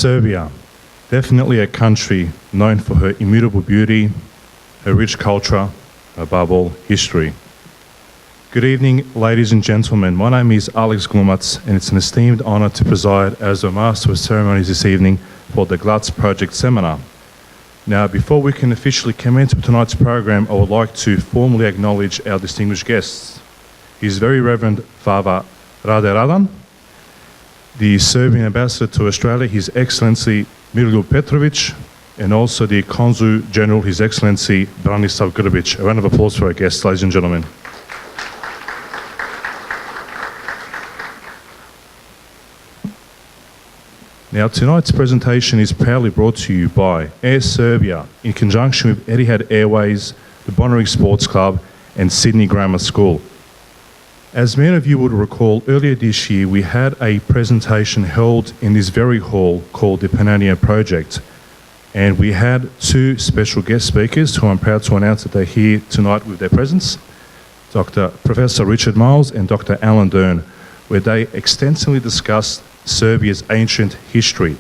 Serbia, definitely a country known for her immutable beauty, her rich culture, above all, history. Good evening, ladies and gentlemen. My name is Alex Glumac, and it's an esteemed honour to preside as the Master of Ceremonies this evening for the Glac Project Seminar. Now, before we can officially commence with tonight's program, I would like to formally acknowledge our distinguished guests. His Very Reverend Father Rade Radan, the Serbian Ambassador to Australia, His Excellency Miljo Petrovic, and also the Consul General, His Excellency Branislav Grbic. A round of applause for our guests, ladies and gentlemen. Now, tonight's presentation is proudly brought to you by Air Serbia in conjunction with Etihad Airways, the Bonnyrigg Sports Club, and Sydney Grammar School. As many of you would recall, earlier this year we had a presentation held in this very hall called the Pannonia Project, and we had two special guest speakers who I'm proud to announce that they're here tonight with their presence, Professor Richard Miles and Dr. Alan Dern, where they extensively discussed Serbia's ancient history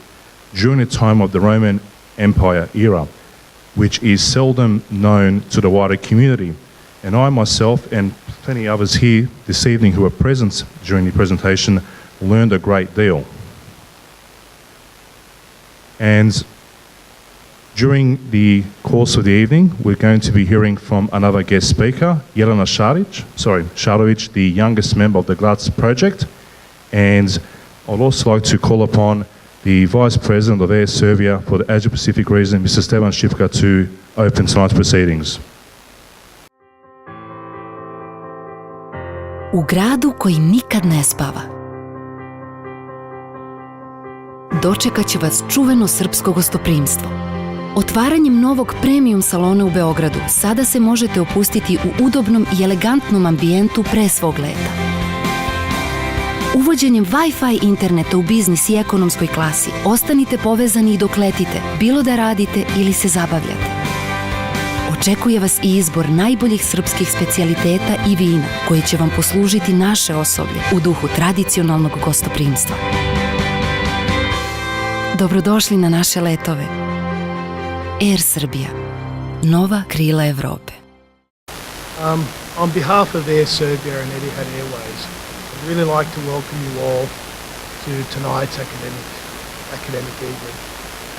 during the time of the Roman Empire era, which is seldom known to the wider community. And I myself and plenty others here this evening who were present during the presentation learned a great deal. And during the course of the evening, we're going to be hearing from another guest speaker, Jelena Šarović, the youngest member of the Glac Project. And I'd also like to call upon the Vice President of Air Serbia for the Asia Pacific region, Mr. Stevan Šipka, to open tonight's proceedings. U gradu koji nikad ne spava. Dočekat će vas čuveno srpsko gostoprimstvo. Otvaranjem novog premium salona u Beogradu sada se možete opustiti u udobnom i elegantnom ambijentu pre svog leta. Uvođenjem Wi-Fi interneta u biznis i ekonomskoj klasi ostanite povezani i dok letite, bilo da radite ili se zabavljate. Očekuje vas i izbor najboljih srpskih specijaliteta i vina koje će vam poslužiti naše osoblje u duhu tradicionalnog gostoprimstva. Dobrodošli na naše letove. Air Serbia, nova krila Evrope. On behalf of Air Serbia and Etihad Airways, I'd really like to welcome you all to tonight's academic evening.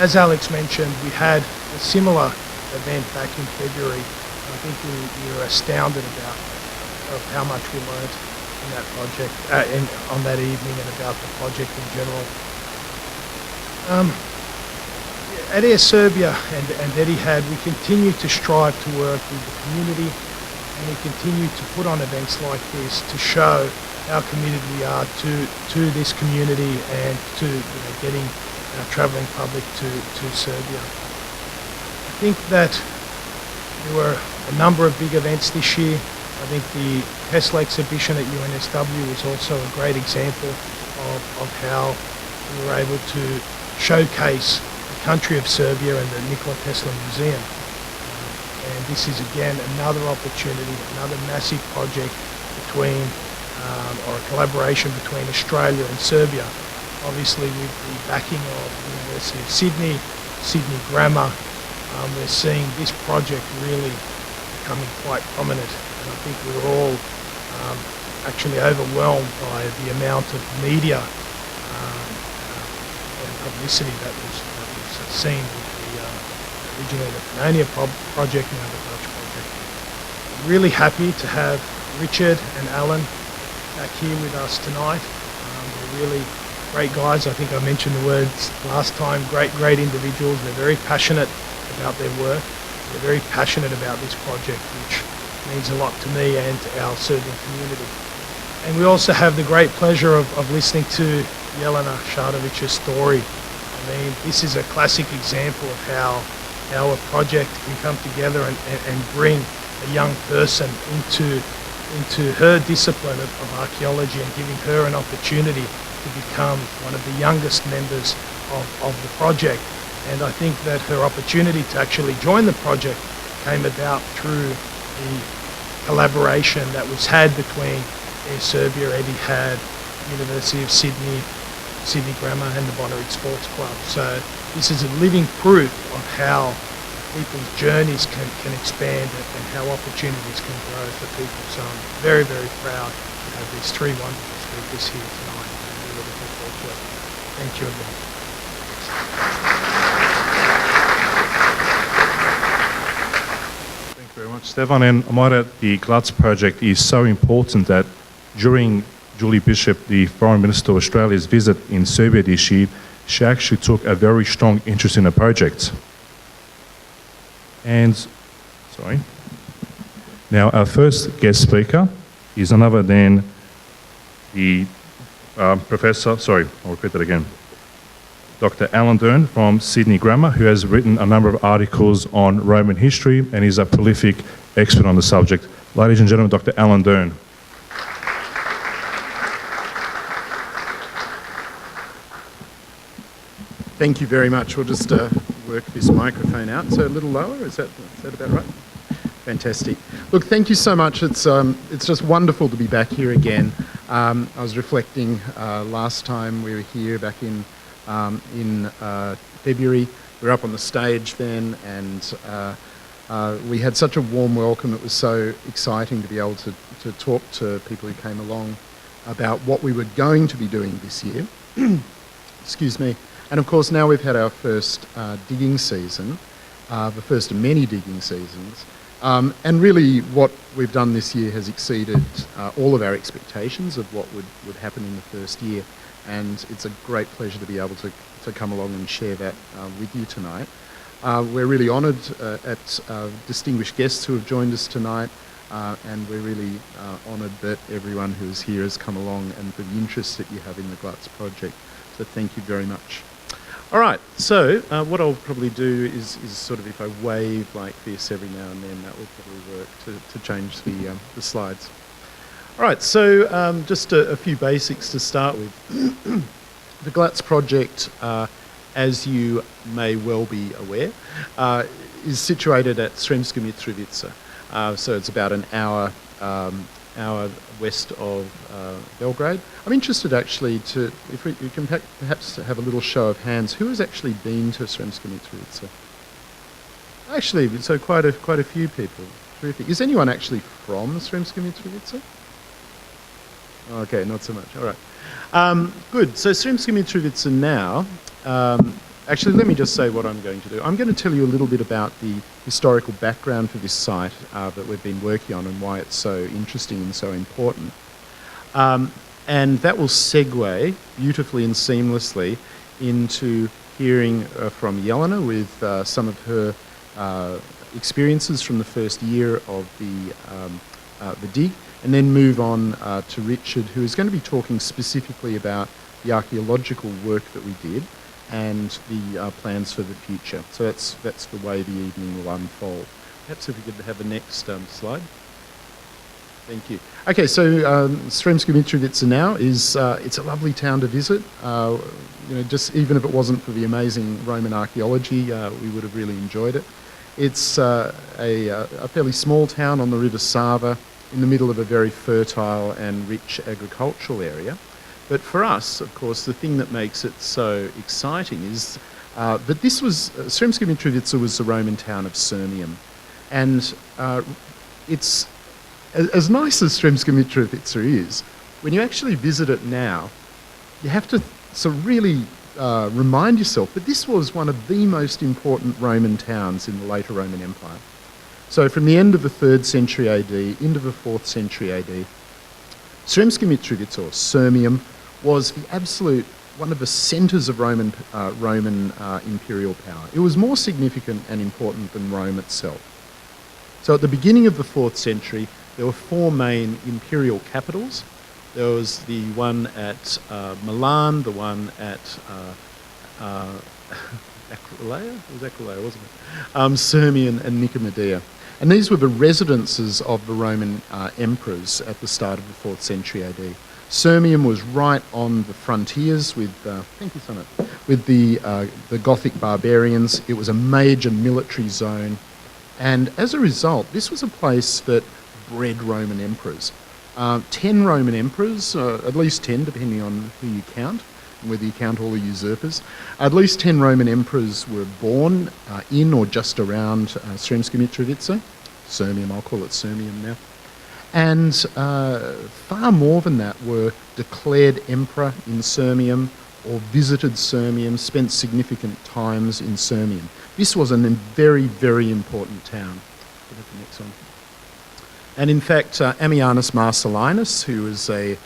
As Alex mentioned, we had a similar event back in February. I think we were astounded about how much we learnt in that project, on that evening, and about the project in general. At Air Serbia and Etihad, we continue to strive to work with the community, and we continue to put on events like this to show how committed we are to this community and to getting our travelling public to Serbia. I think that there were a number of big events this year. I think the Tesla exhibition at UNSW was also a great example of how we were able to showcase the country of Serbia and the Nikola Tesla Museum. And this is again another opportunity, another massive project between, or a collaboration between Australia and Serbia. Obviously with the backing of the University of Sydney, Sydney Grammar, we're seeing this project really becoming quite prominent, and I think we're all actually overwhelmed by the amount of media and publicity that was seen with originally the Pannonia project, now the Glac project. I'm really happy to have Richard and Alan back here with us tonight. They're really great guys. I think I mentioned the words last time. Great individuals. They're very passionate about their work. They're very passionate about this project, which means a lot to me and to our Serbian community. And we also have the great pleasure of listening to Jelena Šarovic's story. I mean, this is a classic example of how a project can come together and bring a young person into her discipline of archaeology, and giving her an opportunity to become one of the youngest members of the project. And I think that her opportunity to actually join the project came about through the collaboration that was had between Air Serbia, Etihad, University of Sydney, Sydney Grammar and the Bonnyrigg Sports Club. So this is a living proof of how people's journeys can expand and how opportunities can grow for people. So I'm very, very proud to have these three wonderful speakers here tonight. I'm really looking forward to it. Thank you again. Thank you very much, Stefan. And I might add, the Glac project is so important that during Julie Bishop, the Foreign Minister of Australia's visit in Serbia this year, she actually took a very strong interest in the project. And, sorry. Now, our first guest speaker is none other than the Professor, sorry, I'll repeat that again. Dr. Alan Dern from Sydney Grammar, who has written a number of articles on Roman history and is a prolific expert on the subject. Ladies and gentlemen, Dr. Alan Dern. Thank you very much. We'll just work this microphone out. So a little lower, is that about right? Fantastic. Look, thank you so much. It's just wonderful to be back here again. I was reflecting last time we were here back in February. We were up on the stage then, and we had such a warm welcome. It was so exciting to be able to talk to people who came along about what we were going to be doing this year. Excuse me. And of course, now we've had our first digging season, the first of many digging seasons. And really what we've done this year has exceeded all of our expectations of what would happen in the first year. And it's a great pleasure to be able to come along and share that with you tonight. We're really honoured at distinguished guests who have joined us tonight. And we're really honoured that everyone who is here has come along and for the interest that you have in the Glac project. So thank you very much. All right, so what I'll probably do is sort of if I wave like this every now and then, that will probably work to change the slides. All right, so just a few basics to start with. The Glac project, as you may well be aware, is situated at Sremska Mitrovica. So it's about an hour west of Belgrade. I'm interested actually if we can perhaps have a little show of hands. Who has actually been to Sremska Mitrovica? Actually, so quite a few people. Terrific. Is anyone actually from Sremska Mitrovica? Okay, not so much. All right. Good. So Sremska Mitrovica now. Actually, let me just say what I'm going to do. I'm going to tell you a little bit about the historical background for this site that we've been working on and why it's so interesting and so important. And that will segue beautifully and seamlessly into hearing from Jelena with some of her experiences from the first year of the dig, and then move on to Richard, who is going to be talking specifically about the archaeological work that we did and the plans for the future. So that's the way the evening will unfold. Perhaps if we could have the next slide. Thank you. Okay, so Sremska Mitrovica now is it's a lovely town to visit. Just even if it wasn't for the amazing Roman archaeology, we would have really enjoyed it. It's a fairly small town on the River Sava, in the middle of a very fertile and rich agricultural area. But for us, of course, the thing that makes it so exciting is that this was, Sremska Mitrovica was the Roman town of Sirmium. And it's, as nice as Sremska Mitrovica is, when you actually visit it now, you have to sort of really remind yourself that this was one of the most important Roman towns in the later Roman Empire. So from the end of the 3rd century AD into the 4th century AD, Sremska Mitrovica, or Sirmium, was the absolute one of the centres of Roman imperial power. It was more significant and important than Rome itself. So at the beginning of the 4th century, there were 4 main imperial capitals. There was the one at Milan, the one at Aquileia? It was Aquileia, wasn't it? Sirmium and Nicomedia. And these were the residences of the Roman emperors at the start of the 4th century AD. Sirmium was right on the frontiers with, thank you, Sonnet, with the Gothic barbarians. It was a major military zone. And as a result, this was a place that bred Roman emperors. 10 Roman emperors, at least 10 depending on who you count, whether you count all the usurpers. At least 10 Roman emperors were born in or just around Sremska Mitrovica. Sirmium, I'll call it Sirmium now. And far more than that were declared emperor in Sirmium or visited Sirmium, spent significant times in Sirmium. This was a very, very important town. Go to the next one. And in fact, Ammianus Marcellinus, who was a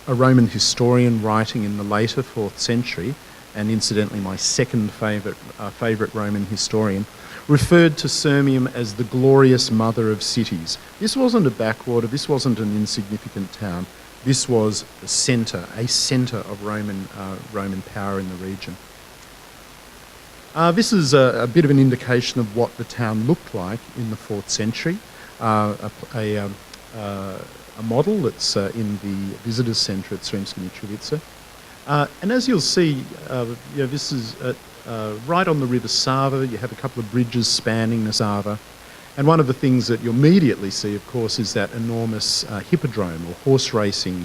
Roman historian writing in the later 4th century, and incidentally my second favourite Roman historian, referred to Sirmium as the glorious mother of cities. This wasn't a backwater, this wasn't an insignificant town. This was a centre of Roman power in the region. This is a bit of an indication of what the town looked like in the 4th century. A model that's in the visitors' centre at Sremska Mitrovica. And as you'll see, this is right on the river Sava. You have a couple of bridges spanning the Sava. And one of the things that you immediately see, of course, is that enormous hippodrome or horse racing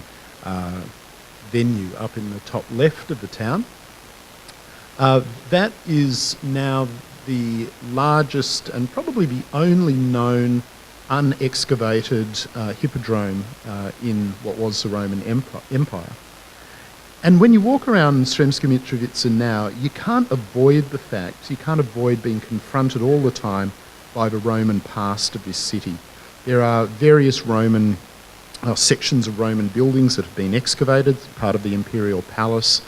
venue up in the top left of the town. That is now the largest and probably the only known unexcavated hippodrome in what was the Roman Empire. And when you walk around Sremska Mitrovica now, you can't avoid the fact, you can't avoid being confronted all the time by the Roman past of this city. There are various Roman sections of Roman buildings that have been excavated, part of the Imperial Palace,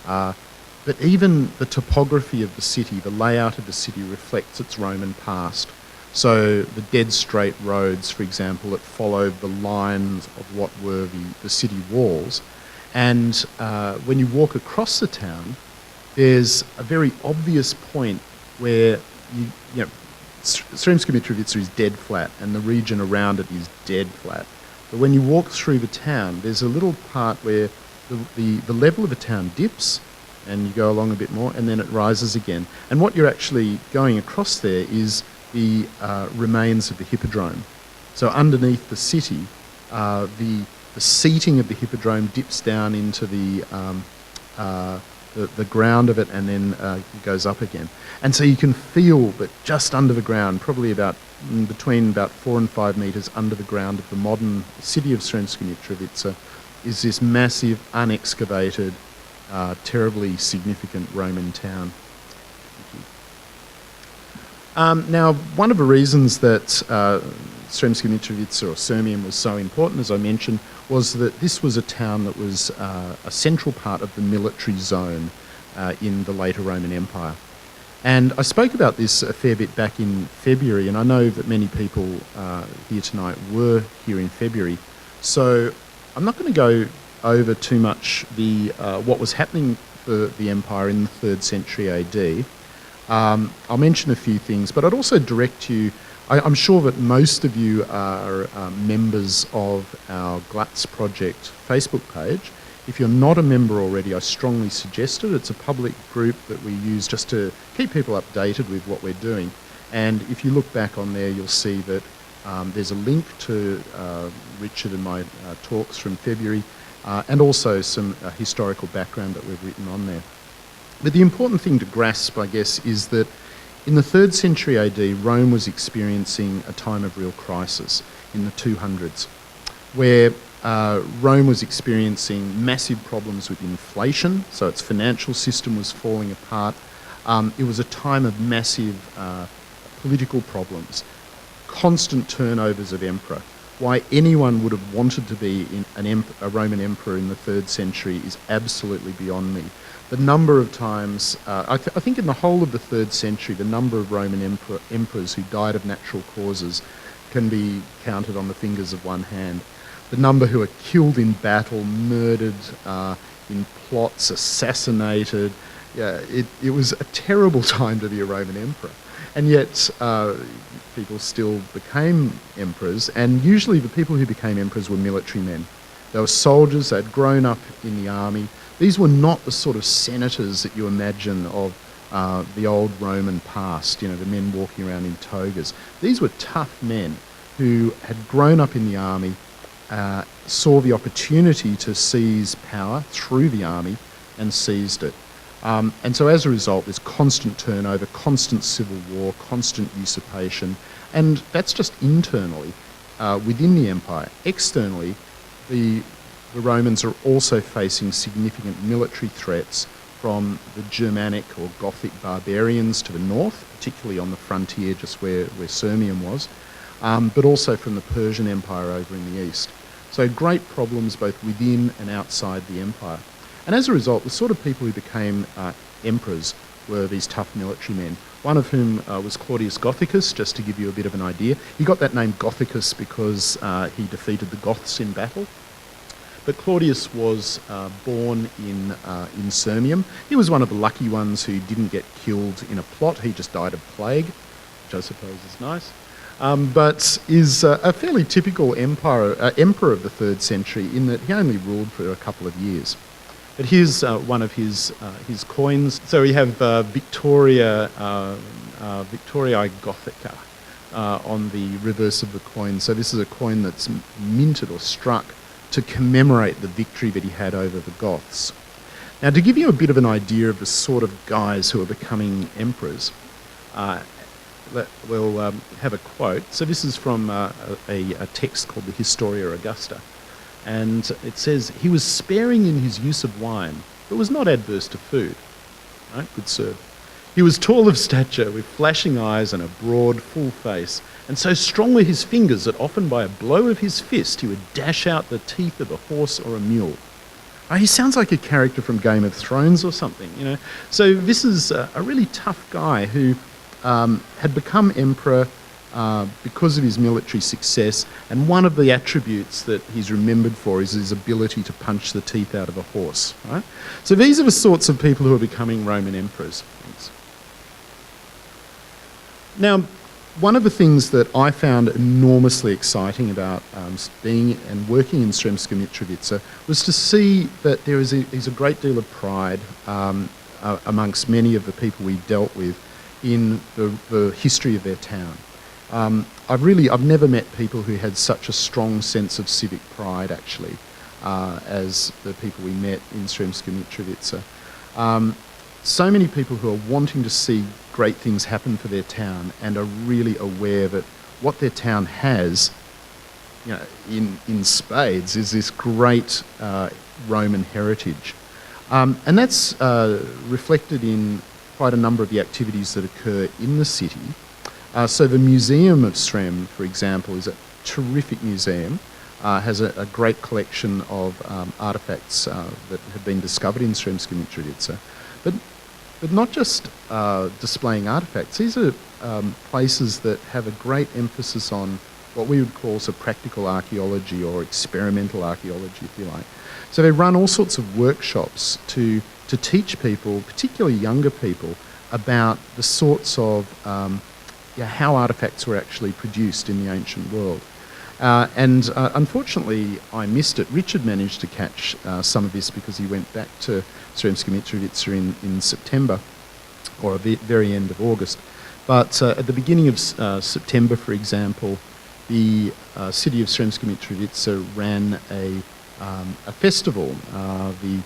but even the topography of the city, the layout of the city reflects its Roman past. So the dead straight roads, for example, that followed the lines of what were the city walls. And when you walk across the town, there's a very obvious point where Sremska Mitrovica is dead flat and the region around it is dead flat. But when you walk through the town, there's a little part where the level of the town dips and you go along a bit more and then it rises again. And what you're actually going across there is the remains of the hippodrome. So underneath the city, the seating of the hippodrome dips down into the ground of it and then goes up again. And so you can feel that just under the ground, probably between about 4 and 5 metres under the ground of the modern city of Sremska Mitrovica, is this massive, unexcavated, terribly significant Roman town. Now, one of the reasons that Sremska Mitrovica or Sirmium was so important, as I mentioned, was that this was a town that was a central part of the military zone in the later Roman Empire. And I spoke about this a fair bit back in February, and I know that many people here tonight were here in February. So I'm not going to go over too much what was happening for the empire in the 3rd century AD. I'll mention a few things, but I'd also direct you. I'm sure that most of you are members of our Glac project Facebook page. If you're not a member already, I strongly suggest it. It's a public group that we use just to keep people updated with what we're doing. And if you look back on there, you'll see that there's a link to Richard and my talks from February, and also some historical background that we've written on there. But the important thing to grasp, I guess, is that in the 3rd century AD, Rome was experiencing a time of real crisis in the 200s, where Rome was experiencing massive problems with inflation, so its financial system was falling apart. It was a time of massive political problems, constant turnovers of emperor. Why anyone would have wanted to be a Roman emperor in the 3rd century is absolutely beyond me. The number of times, I think in the whole of the 3rd century, the number of Roman emperors who died of natural causes can be counted on the fingers of one hand. The number who are killed in battle, murdered in plots, assassinated. Yeah, it was a terrible time to be a Roman emperor. And yet people still became emperors, and usually the people who became emperors were military men. They were soldiers, they'd grown up in the army. These were not the sort of senators that you imagine of the old Roman past, the men walking around in togas. These were tough men who had grown up in the army, saw the opportunity to seize power through the army, and seized it. And so as a result, there's constant turnover, constant civil war, constant usurpation, and that's just internally within the empire. Externally, the Romans are also facing significant military threats from the Germanic or Gothic barbarians to the north, particularly on the frontier just where Sirmium was, but also from the Persian Empire over in the east. So great problems both within and outside the empire. And as a result, the sort of people who became emperors were these tough military men, one of whom was Claudius Gothicus, just to give you a bit of an idea. He got that name Gothicus because he defeated the Goths in battle. But Claudius was born in Sirmium. He was one of the lucky ones who didn't get killed in a plot. He just died of plague, which I suppose is nice. But is a fairly typical emperor of the 3rd century in that he only ruled for a couple of years. But here's one of his coins. So we have Victoriae Gothica on the reverse of the coin. So this is a coin that's minted or struck to commemorate the victory that he had over the Goths. Now, to give you a bit of an idea of the sort of guys who are becoming emperors, we'll have a quote. So this is from a text called the Historia Augusta. And it says, "He was sparing in his use of wine, but was not adverse to food." Right? Good serve. "He was tall of stature, with flashing eyes and a broad, full face, and so strong were his fingers that often by a blow of his fist he would dash out the teeth of a horse or a mule." He sounds like a character from Game of Thrones or something, you know. So this is a really tough guy who had become emperor because of his military success, and one of the attributes that he's remembered for is his ability to punch the teeth out of a horse. Right? So these are the sorts of people who are becoming Roman emperors. Thanks. Now, one of the things that I found enormously exciting about being and working in Sremska Mitrovica was to see that there is a great deal of pride amongst many of the people we dealt with in the history of their town. I've never met people who had such a strong sense of civic pride, actually, as the people we met in Sremska Mitrovica. So many people who are wanting to see great things happen for their town and are really aware that what their town has, you know, in spades, is this great Roman heritage. And that's reflected in quite a number of the activities that occur in the city. So the Museum of Srem, for example, is a terrific museum, has a great collection of artefacts that have been discovered in Sremska Mitrovica. But not just displaying artefacts, these are places that have a great emphasis on what we would call sort of practical archaeology or experimental archaeology, if you like. So they run all sorts of workshops to teach people, particularly younger people, about the sorts of how artefacts were actually produced in the ancient world. And unfortunately, I missed it. Richard managed to catch some of this because he went back to Sremska Mitrovica in September, or at the very end of August. But at the beginning of September, for example, the city of Sremska Mitrovica ran a festival, the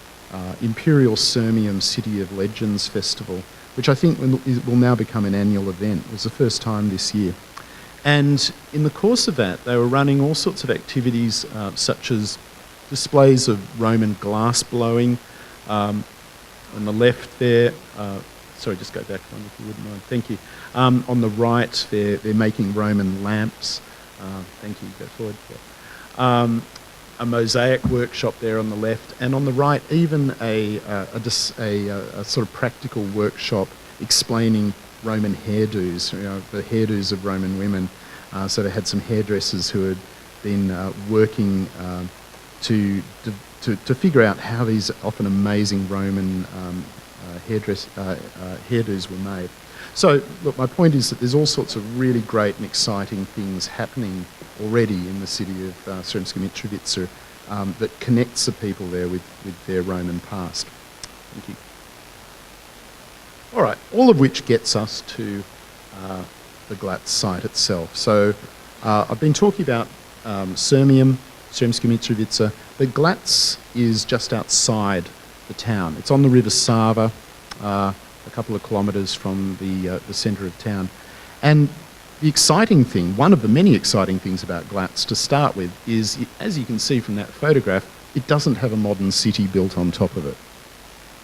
Imperial Sirmium City of Legends Festival, which I think will now become an annual event. It was the first time this year. And in the course of that, they were running all sorts of activities such as displays of Roman glass blowing. On the left there, sorry, just go back one if you wouldn't mind, thank you. On the right, they're making Roman lamps. Thank you, go forward. Yeah. A mosaic workshop there on the left, and on the right, even a sort of practical workshop explaining Roman hairdos, you know, the hairdos of Roman women. So they had some hairdressers who had been working to figure out how these often amazing Roman hairdos were made. So, look, my point is that there's all sorts of really great and exciting things happening already in the city of Sremska Mitrovica that connects the people there with their Roman past. Thank you. All right, all of which gets us to the Glac site itself. So I've been talking about Sirmium, Sremska Mitrovica. The Glac is just outside the town. It's on the River Sava, a couple of kilometres from the centre of town. And the exciting thing, one of the many exciting things about Glac to start with is, as you can see from that photograph, it doesn't have a modern city built on top of it.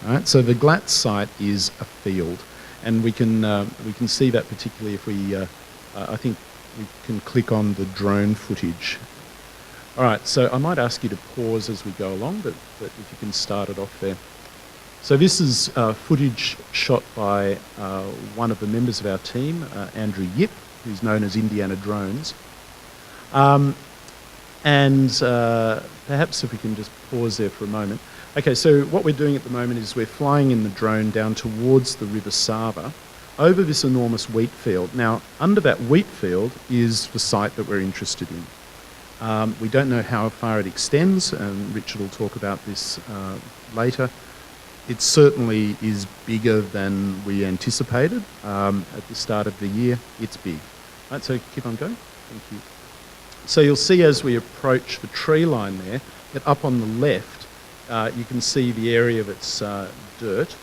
All right, so the Glac site is a field, and we can see that particularly if we, I think we can click on the drone footage. All right, so I might ask you to pause as we go along, but if you can start it off there. So this is footage shot by one of the members of our team, Andrew Yip, who's known as Indiana Drones. And perhaps if we can just pause there for a moment. Okay, so what we're doing at the moment is we're flying in the drone down towards the River Sava over this enormous wheat field. Now, under that wheat field is the site that we're interested in. We don't know how far it extends, and Richard will talk about this later. It certainly is bigger than we anticipated at the start of the year. It's big. Right, so keep on going. Thank you. So you'll see as we approach the tree line there, that up on the left, you can see the area that's dirt.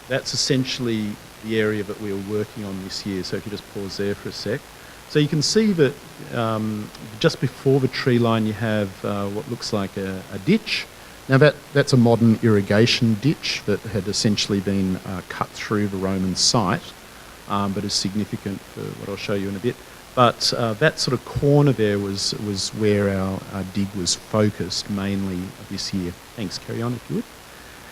That's essentially the area that we were working on this year. So if you just pause there for a sec. So you can see that just before the tree line you have what looks like a ditch. Now that's a modern irrigation ditch that had essentially been cut through the Roman site, but is significant for what I'll show you in a bit. But that sort of corner there was where our dig was focused mainly this year. Thanks, carry on if you would.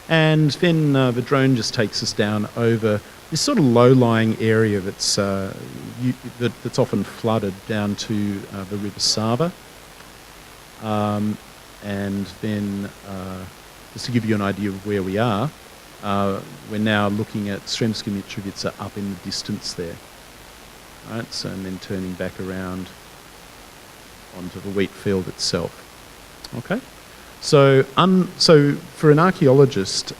And then the drone just takes us down over this sort of low-lying area that's often flooded down to the River Sava. And then, just to give you an idea of where we are, we're now looking at Sremska Mitrovica up in the distance there. Right, so and then turning back around onto the wheat field itself. Okay, so for an archaeologist,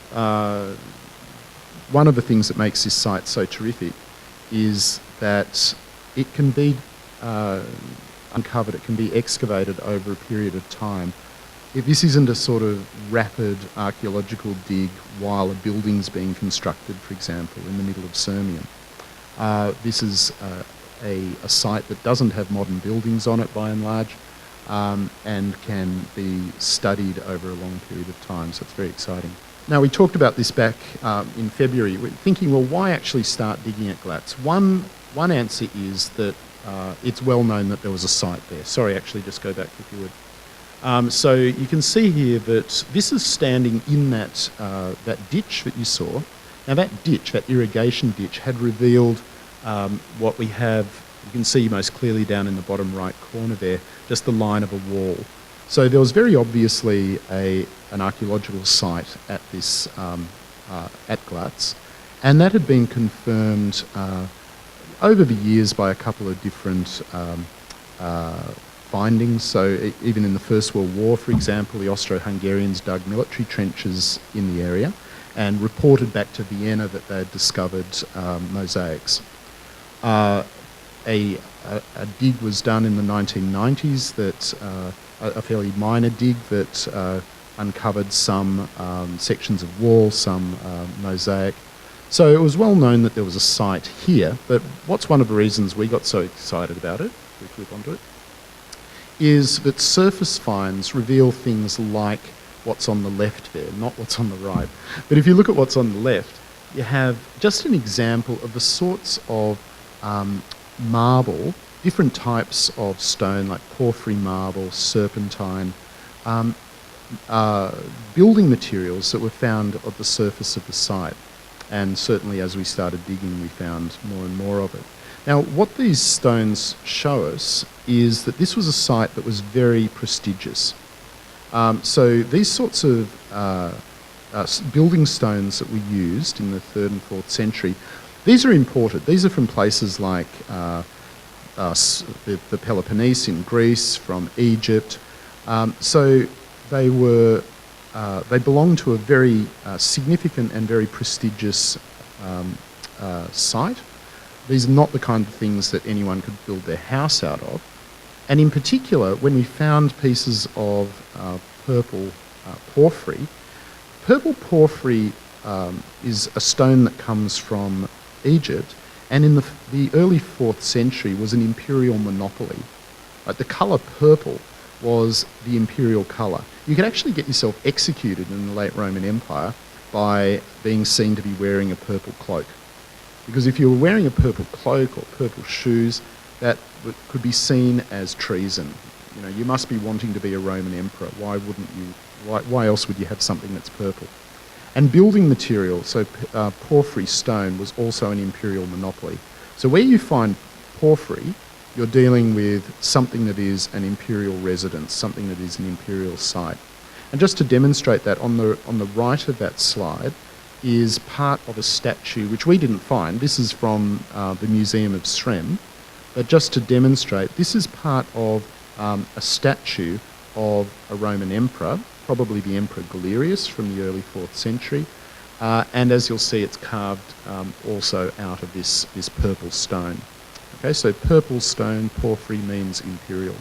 one of the things that makes this site so terrific is that it can be uncovered, it can be excavated over a period of time. If this isn't a sort of rapid archaeological dig while a building's being constructed, for example, in the middle of Sirmium. This is a site that doesn't have modern buildings on it by and large, and can be studied over a long period of time, so it's very exciting. Now, we talked about this back in February. We're thinking, well, why actually start digging at Glac? One answer is that it's well known that there was a site there. Sorry, actually, just go back if you would. So you can see here that this is standing in that ditch that you saw. Now that ditch, that irrigation ditch, had revealed what we have, you can see most clearly down in the bottom right corner there, just the line of a wall. So there was very obviously an archaeological site at this, at Glac, and that had been confirmed over the years by a couple of different findings. So even in the First World War, for example, the Austro-Hungarians dug military trenches in the area and reported back to Vienna that they had discovered mosaics. A dig was done in the 1990s that, a fairly minor dig that uncovered some sections of wall, some mosaic. So it was well known that there was a site here, but what's one of the reasons we got so excited about it, if we click onto it, is that surface finds reveal things like what's on the left there, not what's on the right. But if you look at what's on the left, you have just an example of the sorts of marble, different types of stone like porphyry marble, serpentine, building materials that were found at the surface of the site. And certainly as we started digging, we found more and more of it. Now, what these stones show us is that this was a site that was very prestigious. So these sorts of building stones that we used in the 3rd and 4th century, these are imported. These are from places like the Peloponnese in Greece, from Egypt. So they belong to a very significant and very prestigious site. These are not the kind of things that anyone could build their house out of. And in particular, when we found pieces of purple porphyry, Purple porphyry is a stone that comes from Egypt, and in the early 4th century was an imperial monopoly. Like the colour purple was the imperial colour. You could actually get yourself executed in the late Roman Empire by being seen to be wearing a purple cloak. Because if you were wearing a purple cloak or purple shoes, that could be seen as treason. You know, you must be wanting to be a Roman emperor. Why wouldn't you? Why else would you have something that's purple? And building material, so porphyry stone, was also an imperial monopoly. So where you find porphyry, you're dealing with something that is an imperial residence, something that is an imperial site. And just to demonstrate that, on the right of that slide is part of a statue, which we didn't find. This is from the Museum of Srem. But just to demonstrate, this is part of a statue of a Roman emperor, probably the Emperor Galerius from the early 4th century. And as you'll see, it's carved also out of this purple stone. Okay, so purple stone, porphyry means imperial.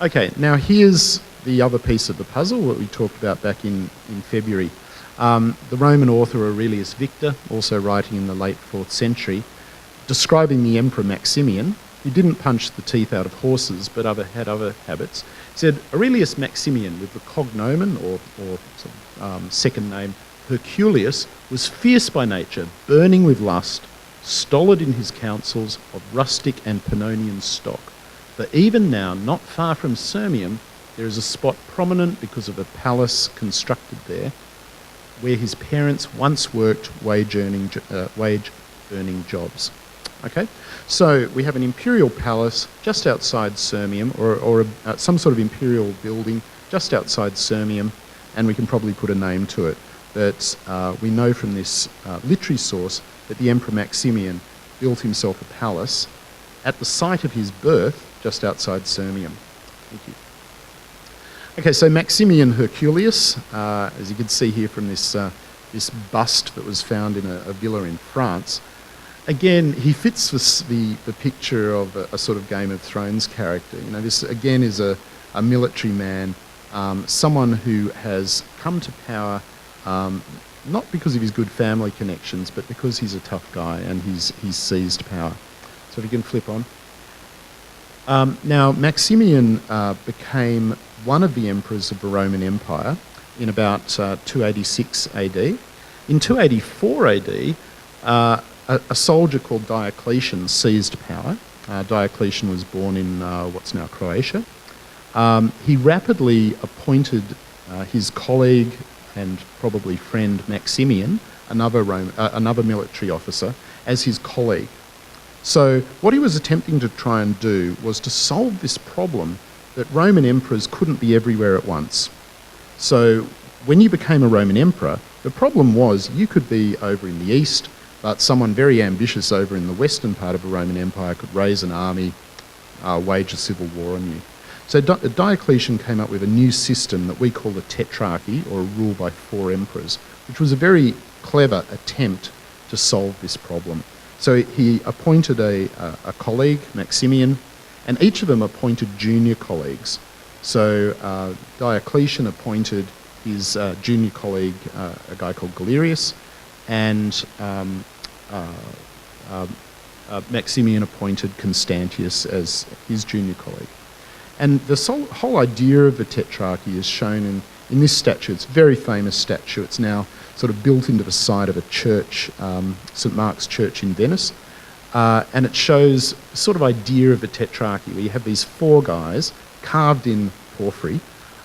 Okay, now here's the other piece of the puzzle, what we talked about back in February. The Roman author Aurelius Victor, also writing in the late 4th century, describing the Emperor Maximian, who didn't punch the teeth out of horses but had other habits, said, Aurelius Maximian, with the cognomen or second name Herculeus, was fierce by nature, burning with lust, stolid in his counsels, of rustic and Pannonian stock. For even now, not far from Sirmium, there is a spot prominent because of a palace constructed there, where his parents once worked wage-earning jobs. Okay, so we have an imperial palace just outside Sirmium, or some sort of imperial building just outside Sirmium, and we can probably put a name to it. But we know from this literary source that the Emperor Maximian built himself a palace at the site of his birth, just outside Sirmium. Thank you. Okay, so Maximian Herculeus, as you can see here from this bust that was found in a villa in France. Again, he fits the picture of a sort of Game of Thrones character. You know, this again is a military man, someone who has come to power not because of his good family connections, but because he's a tough guy and he's seized power. So if you can flip on. Now, Maximian became one of the emperors of the Roman Empire in about 286 AD. In 284 AD, a soldier called Diocletian seized power. Diocletian was born in what's now Croatia. He rapidly appointed his colleague and probably friend Maximian, another military officer, as his colleague. So what he was attempting to try and do was to solve this problem that Roman emperors couldn't be everywhere at once. So when you became a Roman emperor, the problem was you could be over in the east, but someone very ambitious over in the western part of the Roman Empire could raise an army, wage a civil war on you. So Diocletian came up with a new system that we call the tetrarchy, or a rule by 4 emperors, which was a very clever attempt to solve this problem. So he appointed a colleague, Maximian, and each of them appointed junior colleagues. So Diocletian appointed his junior colleague, a guy called Galerius, and Maximian appointed Constantius as his junior colleague. And the whole idea of the tetrarchy is shown in this statue. It's a very famous statue. It's now sort of built into the side of a church, St. Mark's Church in Venice. And it shows the sort of idea of the tetrarchy, where you have these 4 guys carved in porphyry,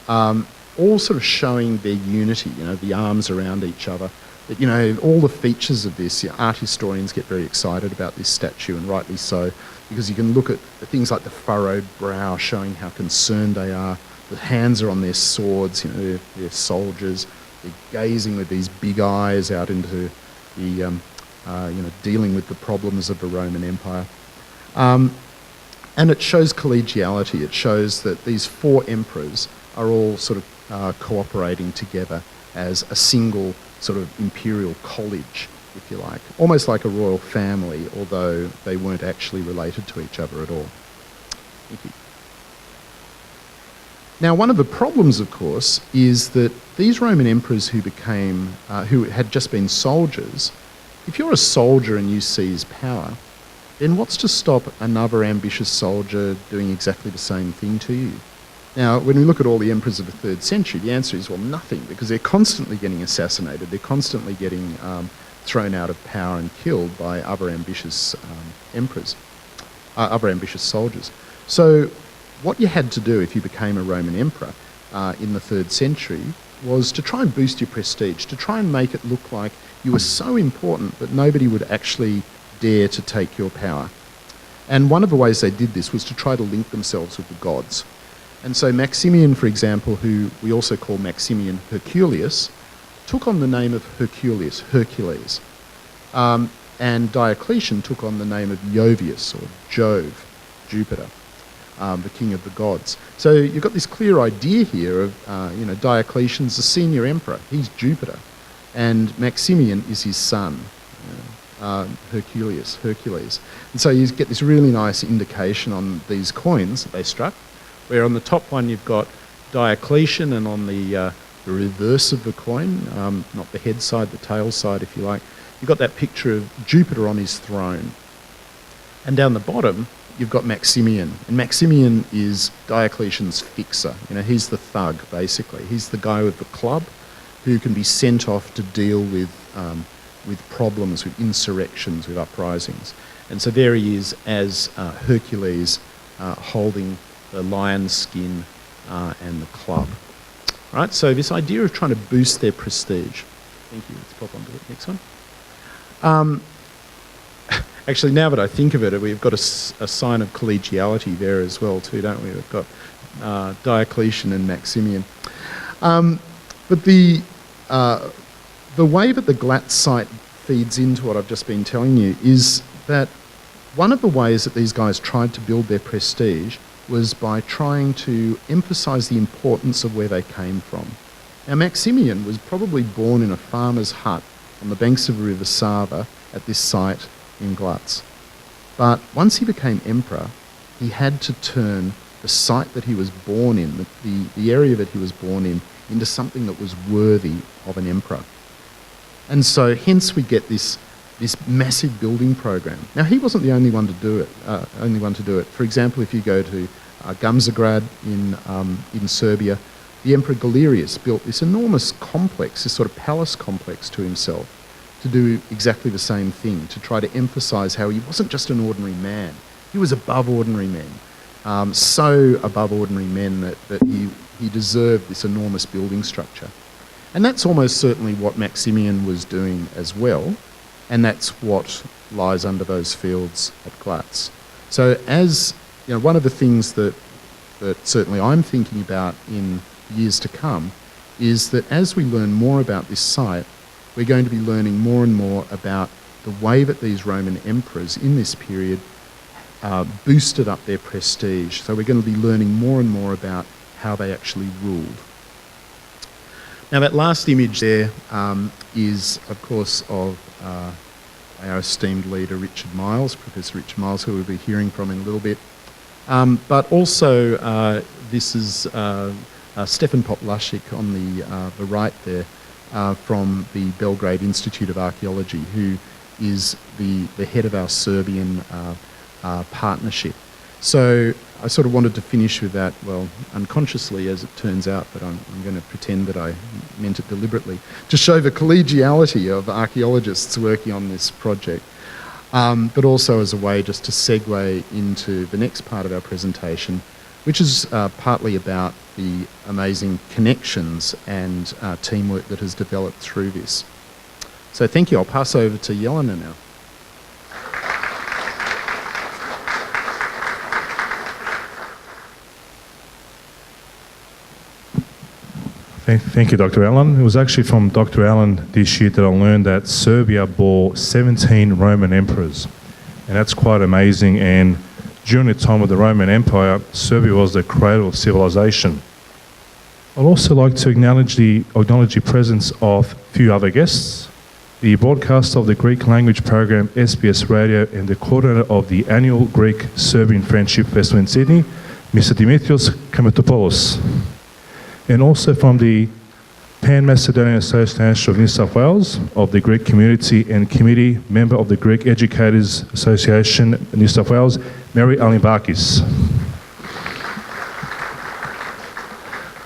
all sort of showing their unity, you know, the arms around each other. But, you know, all the features of this, art historians get very excited about this statue, and rightly so, because you can look at things like the furrowed brow showing how concerned they are. The hands are on their swords, you know, they're soldiers. They're gazing with these big eyes out into the, dealing with the problems of the Roman Empire. And it shows collegiality. It shows that these 4 emperors are all sort of cooperating together as a single sort of imperial college, if you like, almost like a royal family, although they weren't actually related to each other at all. Thank you. Now, one of the problems, of course, is that these Roman emperors who had just been soldiers, if you're a soldier and you seize power, then what's to stop another ambitious soldier doing exactly the same thing to you? Now, when we look at all the emperors of the 3rd century, the answer is, well, nothing, because they're constantly getting assassinated, they're constantly getting thrown out of power and killed by other ambitious other ambitious soldiers. So what you had to do if you became a Roman emperor in the 3rd century was to try and boost your prestige, to try and make it look like you were so important that nobody would actually dare to take your power. And one of the ways they did this was to try to link themselves with the gods. And so Maximian, for example, who we also call Maximian Herculeus, took on the name of Hercules. And Diocletian took on the name of Jovius, or Jove, Jupiter, the king of the gods. So you've got this clear idea here of, Diocletian's the senior emperor. He's Jupiter. And Maximian is his son, Hercules. And so you get this really nice indication on these coins that they struck, where on the top one you've got Diocletian, and on the reverse of the coin, not the head side, the tail side, if you like, you've got that picture of Jupiter on his throne. And down the bottom, you've got Maximian. And Maximian is Diocletian's fixer. He's the thug, basically. He's the guy with the club who can be sent off to deal with problems, with insurrections, with uprisings. And so there he is as Hercules holding the lion's skin and the club. Right, so this idea of trying to boost their prestige. Thank you. Let's pop on to the next one. Actually, now that I think of it, we've got a sign of collegiality there as well too, don't we? We've got Diocletian and Maximian. But the way that the Glac site feeds into what I've just been telling you is that one of the ways that these guys tried to build their prestige was by trying to emphasise the importance of where they came from. Now, Maximian was probably born in a farmer's hut on the banks of the River Sava at this site in Glac. But once he became emperor, he had to turn the site that he was born in, the area that he was born in, into something that was worthy of an emperor. And so hence we get this massive building program. Now, he wasn't the only one to do it. For example, if you go to Gamzagrad in Serbia, the Emperor Galerius built this enormous complex, this sort of palace complex to himself, to do exactly the same thing, to try to emphasise how he wasn't just an ordinary man. He was above ordinary men, so above ordinary men that he deserved this enormous building structure. And that's almost certainly what Maximian was doing as well, and that's what lies under those fields at Glac. So as one of the things that certainly I'm thinking about in years to come is that as we learn more about this site, we're going to be learning more and more about the way that these Roman emperors in this period boosted up their prestige. So we're going to be learning more and more about how they actually ruled. Now, that last image there is, of course, of our esteemed leader, Richard Miles, Professor Richard Miles, who we'll be hearing from in a little bit. But also, this is Stefan Poplasik on the right there from the Belgrade Institute of Archaeology, who is the head of our Serbian partnership. So I sort of wanted to finish with that, well, unconsciously as it turns out, but I'm going to pretend that I meant it deliberately, to show the collegiality of archaeologists working on this project, but also as a way just to segue into the next part of our presentation, which is partly about the amazing connections and teamwork that has developed through this. So thank you. I'll pass over to Jelena now. Thank you, Dr. Allen. It was actually from Dr. Allen this year that I learned that Serbia bore 17 Roman emperors. And that's quite amazing. And during the time of the Roman Empire, Serbia was the cradle of civilization. I'd also like to acknowledge the presence of a few other guests, the broadcaster of the Greek language program SBS Radio and the coordinator of the annual Greek-Serbian Friendship Festival in Sydney, Mr. Dimitrios Kametopoulos, and also from the Pan-Macedonian Association of New South Wales, of the Greek Community and Committee member of the Greek Educators Association New South Wales, Mary Alimbakis.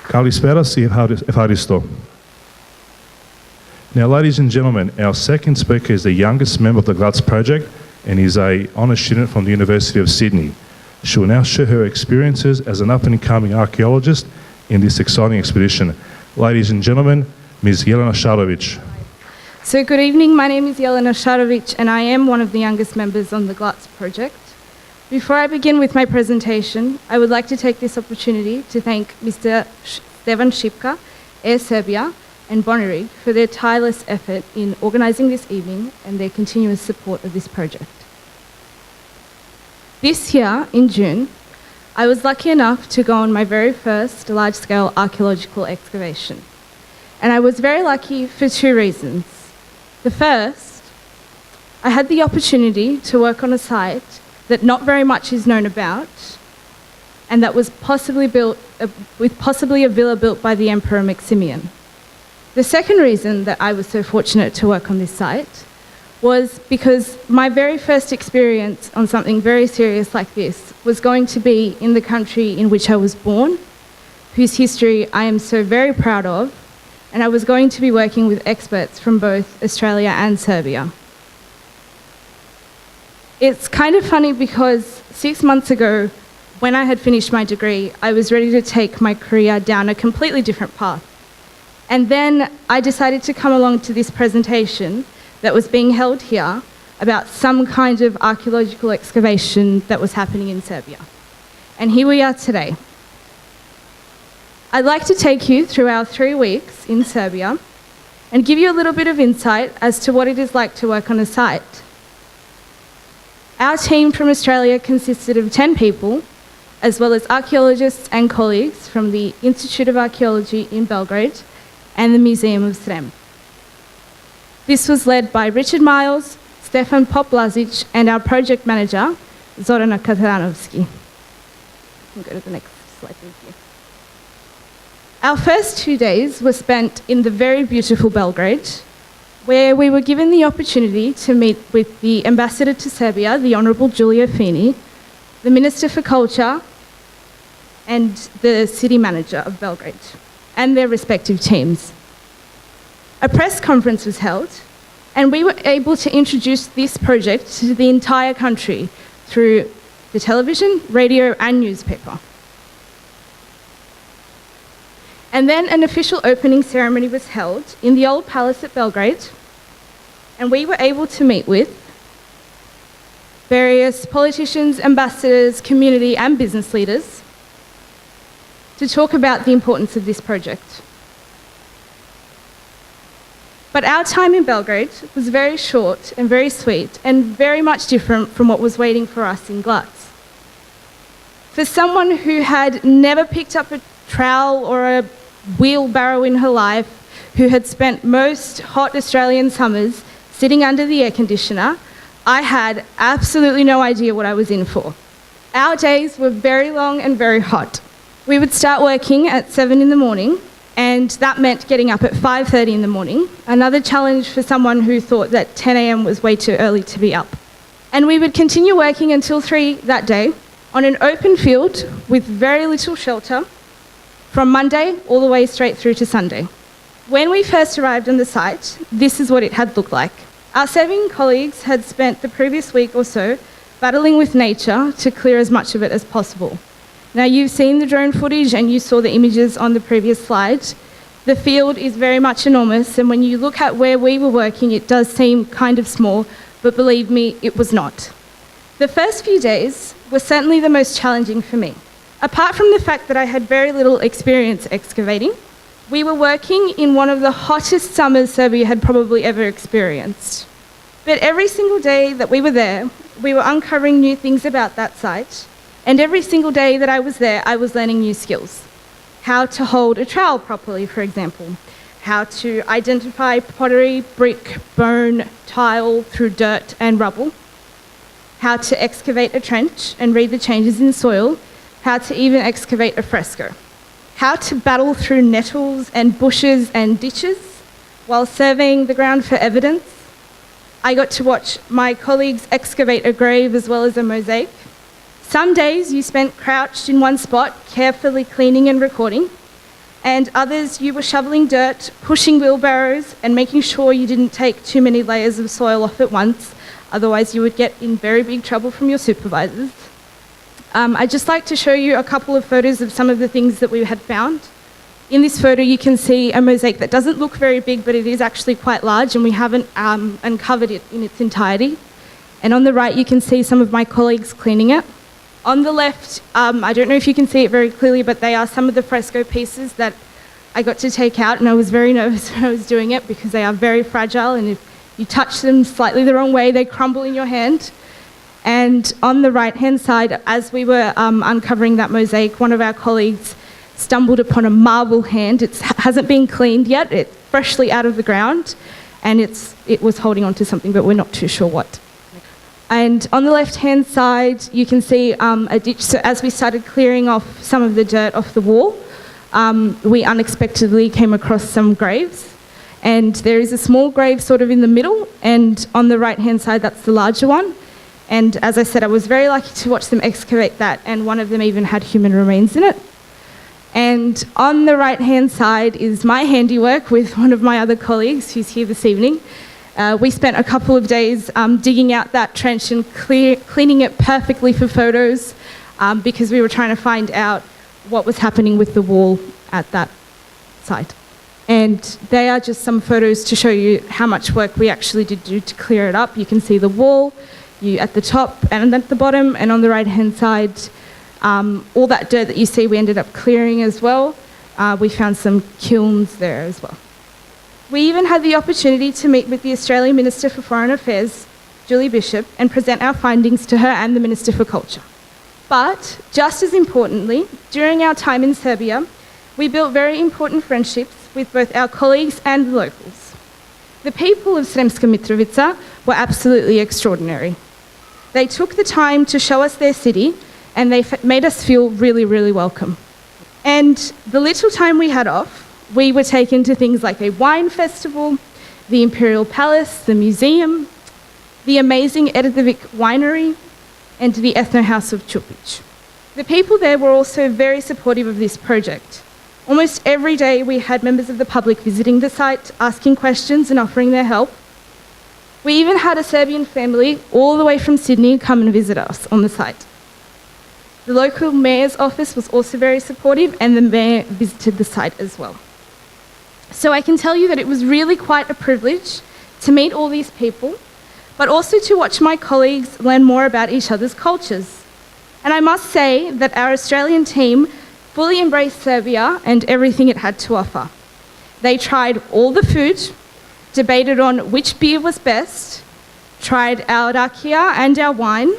Kalispera si Evharisto. Now, ladies and gentlemen, our second speaker is the youngest member of the Glac project and is an honours student from the University of Sydney. She will now share her experiences as an up-and-coming archaeologist in this exciting expedition. Ladies and gentlemen, Ms. Jelena Šarović. So good evening, my name is Jelena Šarović and I am one of the youngest members on the Glac project. Before I begin with my presentation, I would like to take this opportunity to thank Mr. Stevan Šipka, Air Serbia and Bonnyrigg for their tireless effort in organising this evening and their continuous support of this project. This year, in June, I was lucky enough to go on my very first large-scale archaeological excavation. And I was very lucky for two reasons. The first, I had the opportunity to work on a site that not very much is known about and that was possibly built with possibly a villa built by the Emperor Maximilian. The second reason that I was so fortunate to work on this site was because my very first experience on something very serious like this was going to be in the country in which I was born, whose history I am so very proud of, and I was going to be working with experts from both Australia and Serbia. It's kind of funny because 6 months ago, when I had finished my degree, I was ready to take my career down a completely different path. And then I decided to come along to this presentation that was being held here about some kind of archaeological excavation that was happening in Serbia. And here we are today. I'd like to take you through our 3 weeks in Serbia and give you a little bit of insight as to what it is like to work on a site. Our team from Australia consisted of 10 people, as well as archaeologists and colleagues from the Institute of Archaeology in Belgrade and the Museum of Srem. This was led by Richard Miles, Stefan Poplazic, and our project manager, Zorana Katanovski. We'll go to the next slide, thank you. Our first 2 days were spent in the very beautiful Belgrade, where we were given the opportunity to meet with the Ambassador to Serbia, the Honourable Giulio Fini, the Minister for Culture, and the City Manager of Belgrade, and their respective teams. A press conference was held, and we were able to introduce this project to the entire country through the television, radio, and newspaper. And then an official opening ceremony was held in the Old Palace at Belgrade, and we were able to meet with various politicians, ambassadors, community, and business leaders to talk about the importance of this project. But our time in Belgrade was very short and very sweet and very much different from what was waiting for us in Glac. For someone who had never picked up a trowel or a wheelbarrow in her life, who had spent most hot Australian summers sitting under the air conditioner, I had absolutely no idea what I was in for. Our days were very long and very hot. We would start working at 7 in the morning, and that meant getting up at 5:30 in the morning, another challenge for someone who thought that 10 a.m. was way too early to be up. And we would continue working until 3 that day on an open field with very little shelter from Monday all the way straight through to Sunday. When we first arrived on the site, this is what it had looked like. Our Serbian colleagues had spent the previous week or so battling with nature to clear as much of it as possible. Now, you've seen the drone footage and you saw the images on the previous slide. The field is very much enormous, and when you look at where we were working, it does seem kind of small, but believe me, it was not. The first few days were certainly the most challenging for me. Apart from the fact that I had very little experience excavating, we were working in one of the hottest summers Serbia had probably ever experienced. But every single day that we were there, we were uncovering new things about that site. And every single day that I was there, I was learning new skills. How to hold a trowel properly, for example. How to identify pottery, brick, bone, tile through dirt and rubble. How to excavate a trench and read the changes in soil how to even excavate a fresco, how to battle through nettles and bushes and ditches while surveying the ground for evidence. I got to watch my colleagues excavate a grave as well as a mosaic. Some days you spent crouched in one spot, carefully cleaning and recording, and others you were shoveling dirt, pushing wheelbarrows, and making sure you didn't take too many layers of soil off at once, otherwise you would get in very big trouble from your supervisors. I'd just like to show you a couple of photos of some of the things that we had found. In this photo you can see a mosaic that doesn't look very big, but it is actually quite large, and we haven't uncovered it in its entirety. And on the right you can see some of my colleagues cleaning it. On the left, I don't know if you can see it very clearly, but they are some of the fresco pieces that I got to take out, and I was very nervous when I was doing it because they are very fragile, and if you touch them slightly the wrong way, they crumble in your hand. And on the right-hand side, as we were uncovering that mosaic, one of our colleagues stumbled upon a marble hand. It hasn't been cleaned yet, it's freshly out of the ground, and it was holding on to something, but we're not too sure what. And on the left-hand side, you can see a ditch. So as we started clearing off some of the dirt off the wall, we unexpectedly came across some graves. And there is a small grave sort of in the middle, and on the right-hand side, that's the larger one. And as I said, I was very lucky to watch them excavate that, and one of them even had human remains in it. And on the right-hand side is my handiwork with one of my other colleagues who's here this evening. We spent a couple of days digging out that trench and cleaning it perfectly for photos because we were trying to find out what was happening with the wall at that site. And they are just some photos to show you how much work we actually did do to clear it up. You can see the wall at the top and at the bottom, and on the right-hand side, all that dirt that you see we ended up clearing as well. We found some kilns there as well. We even had the opportunity to meet with the Australian Minister for Foreign Affairs, Julie Bishop, and present our findings to her and the Minister for Culture. But just as importantly, during our time in Serbia, we built very important friendships with both our colleagues and the locals. The people of Sremska Mitrovica were absolutely extraordinary. They took the time to show us their city, and they made us feel really, really welcome. And the little time we had off, we were taken to things like a wine festival, the Imperial Palace, the museum, the amazing Edinovic winery, and the Ethno House of Chupic. The people there were also very supportive of this project. Almost every day we had members of the public visiting the site, asking questions and offering their help. We even had a Serbian family all the way from Sydney come and visit us on the site. The local mayor's office was also very supportive, and the mayor visited the site as well. So I can tell you that it was really quite a privilege to meet all these people, but also to watch my colleagues learn more about each other's cultures. And I must say that our Australian team fully embraced Serbia and everything it had to offer. They tried all the food, debated on which beer was best, tried our rakia and our wine.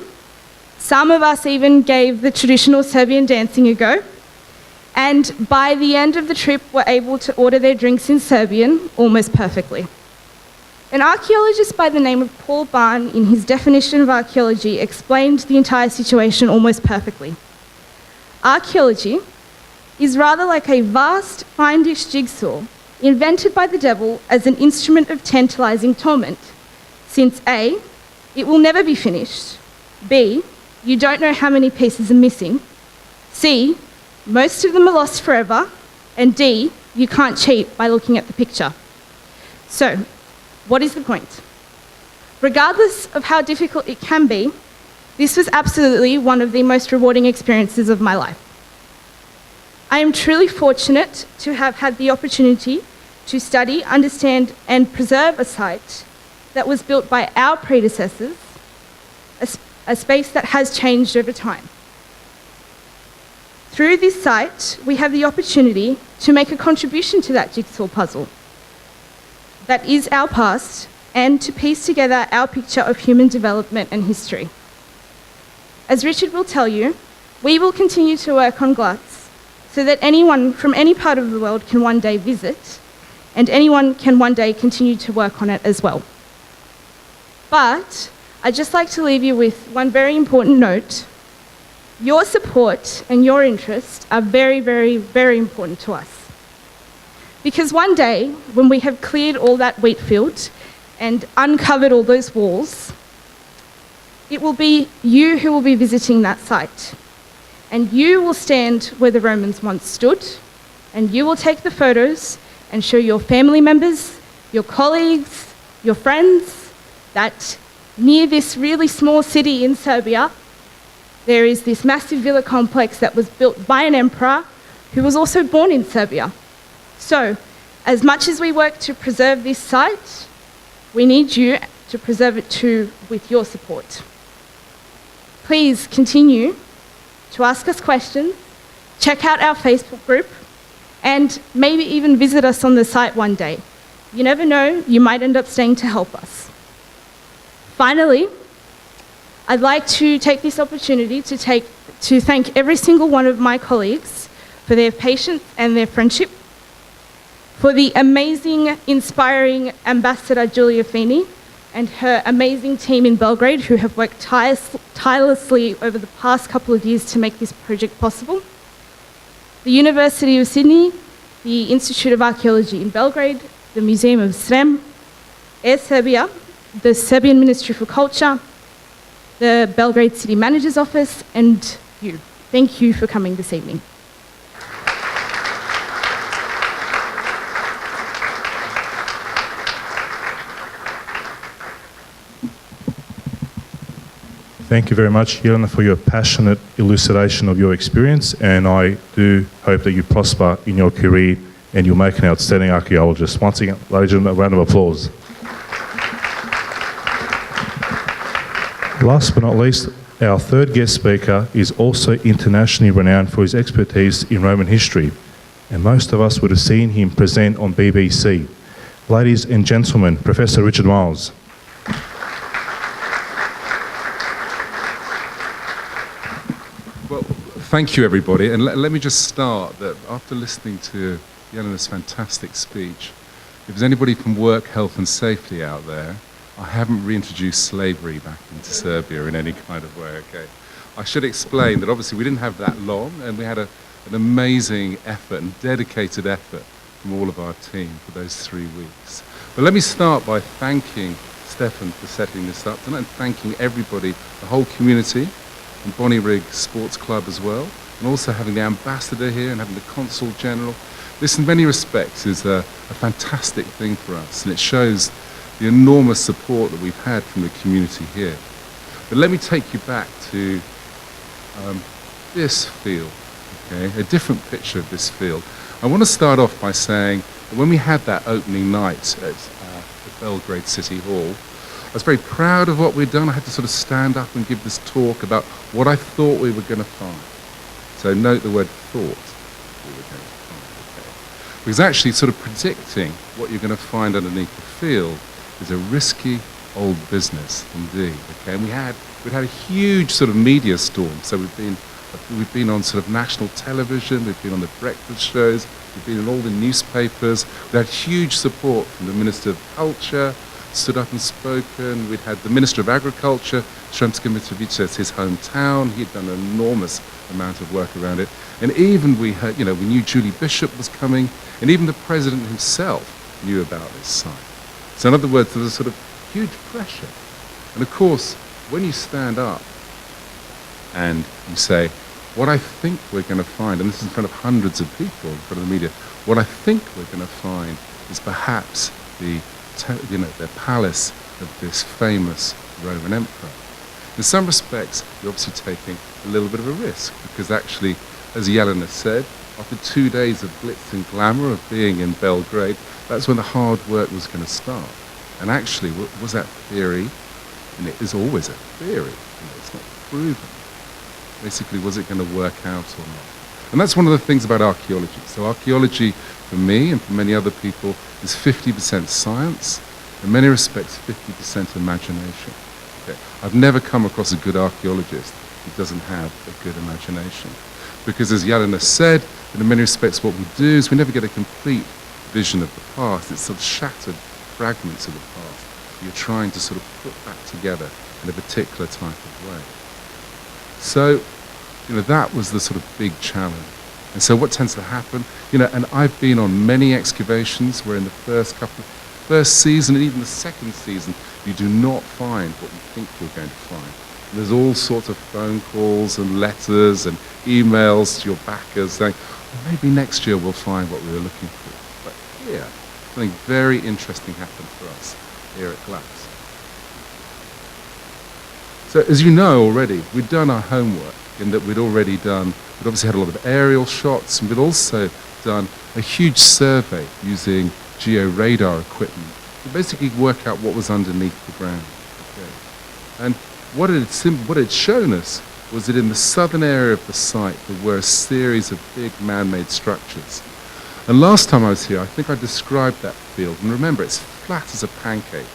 Some of us even gave the traditional Serbian dancing a go. And by the end of the trip, were able to order their drinks in Serbian almost perfectly. An archaeologist by the name of Paul Barn, in his definition of archaeology, explained the entire situation almost perfectly. Archaeology is rather like a vast, fiendish jigsaw invented by the devil as an instrument of tantalizing torment, since A, it will never be finished, B, you don't know how many pieces are missing, C, most of them are lost forever, and D, you can't cheat by looking at the picture. So, what is the point? Regardless of how difficult it can be, this was absolutely one of the most rewarding experiences of my life. I am truly fortunate to have had the opportunity to study, understand, and preserve a site that was built by our predecessors, a space that has changed over time. Through this site, we have the opportunity to make a contribution to that jigsaw puzzle that is our past, and to piece together our picture of human development and history. As Richard will tell you, we will continue to work on Glac so that anyone from any part of the world can one day visit, and anyone can one day continue to work on it as well. But I'd just like to leave you with one very important note. Your support and your interest are very, very, very important to us. Because one day, when we have cleared all that wheat field and uncovered all those walls, it will be you who will be visiting that site. And you will stand where the Romans once stood, and you will take the photos and show your family members, your colleagues, your friends, that near this really small city in Serbia, there is this massive villa complex that was built by an emperor who was also born in Serbia. So, as much as we work to preserve this site, we need you to preserve it too with your support. Please continue to ask us questions, check out our Facebook group, and maybe even visit us on the site one day. You never know, you might end up staying to help us. Finally, I'd like to take this opportunity to thank every single one of my colleagues for their patience and their friendship, for the amazing, inspiring Ambassador Giulia Fini and her amazing team in Belgrade who have worked tirelessly over the past couple of years to make this project possible, the University of Sydney, the Institute of Archaeology in Belgrade, the Museum of Srem, Air Serbia, the Serbian Ministry for Culture, the Belgrade City Manager's Office, and you. Thank you for coming this evening. Thank you very much, Jelena, for your passionate elucidation of your experience, and I do hope that you prosper in your career and you'll make an outstanding archaeologist. Once again, ladies and gentlemen, a round of applause. Last but not least, our third guest speaker is also internationally renowned for his expertise in Roman history, and most of us would have seen him present on BBC. Ladies and gentlemen, Professor Richard Miles. Well, thank you, everybody. And let me just start that after listening to Jelena's fantastic speech, if there's anybody from work, health and safety out there, I haven't reintroduced slavery back into Serbia in any kind of way, okay? I should explain that obviously we didn't have that long, and we had an amazing effort and dedicated effort from all of our team for those 3 weeks. But let me start by thanking Stefan for setting this up tonight and thanking everybody, the whole community, and Bonnyrigg Sports Club as well, and also having the ambassador here and having the consul general. This in many respects is a fantastic thing for us, and it shows the enormous support that we've had from the community here. But let me take you back to this field, okay, a different picture of this field. I want to start off by saying that when we had that opening night at the Belgrade City Hall, I was very proud of what we'd done. I had to sort of stand up and give this talk about what I thought we were going to find. So note the word thought we were going to find, okay? Because actually sort of predicting what you're going to find underneath the field is a risky old business indeed, okay? And we'd had a huge sort of media storm. So we've been on sort of national television, we've been on the breakfast shows, we've been in all the newspapers. We had huge support from the Minister of Culture, stood up and spoken. We'd had the Minister of Agriculture, Sremska Mitrovica, it's his hometown. He'd done an enormous amount of work around it. And even we heard, we knew Julie Bishop was coming, and even the President himself knew about this site. So in other words, there was a sort of huge pressure. And of course, when you stand up and you say, what I think we're going to find, and this is in front of hundreds of people, in front of the media, what I think we're going to find is perhaps the palace of this famous Roman emperor. In some respects, you're obviously taking a little bit of a risk, because actually, as Jelena said, after 2 days of glitz and glamour of being in Belgrade, that's when the hard work was going to start. And actually, was that theory, and it is always a theory, it's not proven. Basically, was it going to work out or not? And that's one of the things about archaeology. So archaeology, for me and for many other people, is 50% science, in many respects 50% imagination. Okay. I've never come across a good archaeologist who doesn't have a good imagination. Because as Jelena said, in many respects what we do is we never get a complete vision of the past. It's sort of shattered fragments of the past. You're trying to sort of put back together in a particular type of way. So That was the sort of big challenge. And so what tends to happen, and I've been on many excavations where in the first season and even the second season, you do not find what you think you're going to find. And there's all sorts of phone calls and letters and emails to your backers saying, well, maybe next year we'll find what we were looking for. But here, something very interesting happened for us here at Glac. So as you know already, we'd done our homework in that we'd obviously had a lot of aerial shots, and we'd also done a huge survey using geo-radar equipment to basically work out what was underneath the ground. Okay. And what it had shown us was that in the southern area of the site there were a series of big man-made structures. And last time I was here, I think I described that field, and remember, it's flat as a pancake.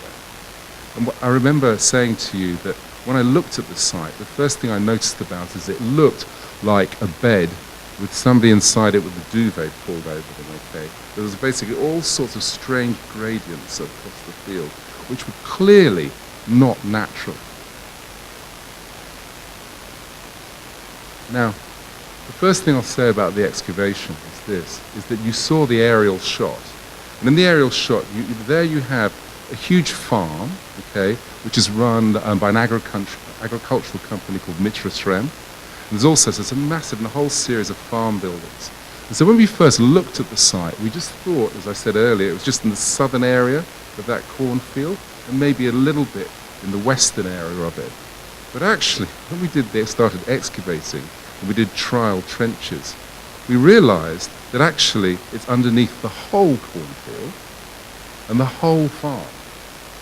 And I remember saying to you that when I looked at the site, the first thing I noticed about is it looked like a bed with somebody inside it with a duvet pulled over them, okay? There was basically all sorts of strange gradients across the field, which were clearly not natural. Now, the first thing I'll say about the excavation is this, is that you saw the aerial shot. And in the aerial shot, there you have a huge farm, okay, which is run by an agricultural company called Mitrasrem. And there's also a massive and a whole series of farm buildings. And so when we first looked at the site, we just thought, as I said earlier, it was just in the southern area of that cornfield and maybe a little bit in the western area of it. But actually, when we started excavating and we did trial trenches, we realized that actually it's underneath the whole cornfield and the whole farm.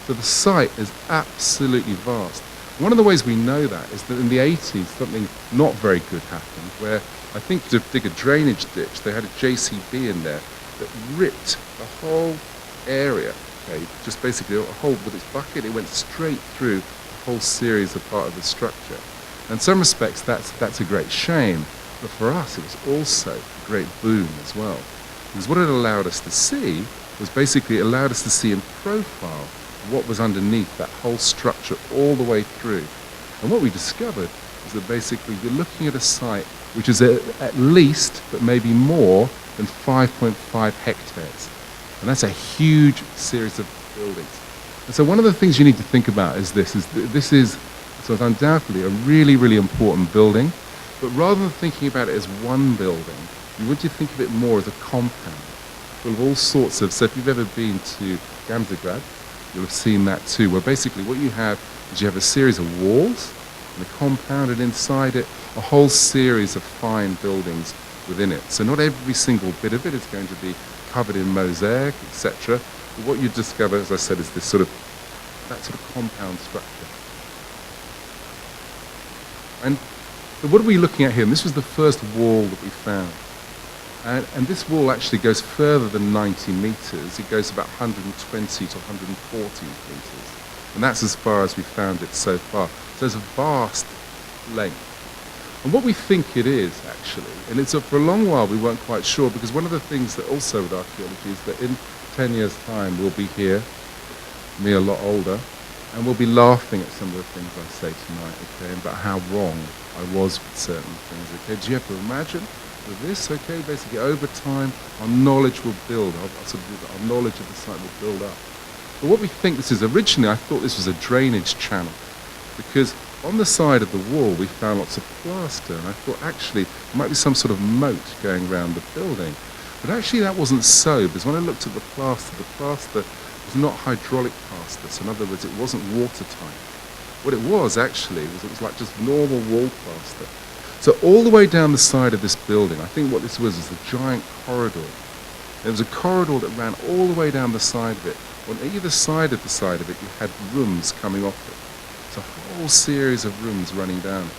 So the site is absolutely vast. One of the ways we know that is that in the 80s, something not very good happened, where I think to dig a drainage ditch, they had a JCB in there that ripped the whole area, okay, just basically a hole with its bucket. It went straight through a whole series of part of the structure. And in some respects, that's a great shame, but for us, it was also a great boon as well. Because what it allowed us to see was basically it allowed us to see in profile what was underneath that whole structure all the way through. And what we discovered is that basically you're looking at a site which is at least, but maybe more, than 5.5 hectares. And that's a huge series of buildings. And so one of the things you need to think about is this is sort of undoubtedly a really, really important building, but rather than thinking about it as one building, you want to think of it more as a compound full of all sorts of, so if you've ever been to Gamzegrad, you'll have seen that too, where basically what you have is you have a series of walls and a compound, and inside it a whole series of fine buildings within it. So not every single bit of it is going to be covered in mosaic, etc. But what you discover, as I said, is that sort of compound structure. And so what are we looking at here? And this was the first wall that we found. And this wall actually goes further than 90 meters. It goes about 120 to 140 meters. And that's as far as we found it so far. So there's a vast length. And what we think it is, actually, and for a long while we weren't quite sure, because one of the things that also with archaeology is that in 10 years' time we'll be here, me a lot older, and we'll be laughing at some of the things I say tonight, okay, and about how wrong I was with certain things, okay. Do you have to imagine with this, okay, basically over time our knowledge will build, our knowledge of the site will build up. But what we think this is, originally I thought this was a drainage channel, because on the side of the wall we found lots of plaster, and I thought actually there might be some sort of moat going around the building. But actually that wasn't so, because when I looked at the plaster was not hydraulic plaster, so in other words it wasn't watertight. What it was actually was it was like just normal wall plaster. So all the way down the side of this building, I think what this was a giant corridor. There was a corridor that ran all the way down the side of it. On either side of it, you had rooms coming off it. It's a whole series of rooms running down.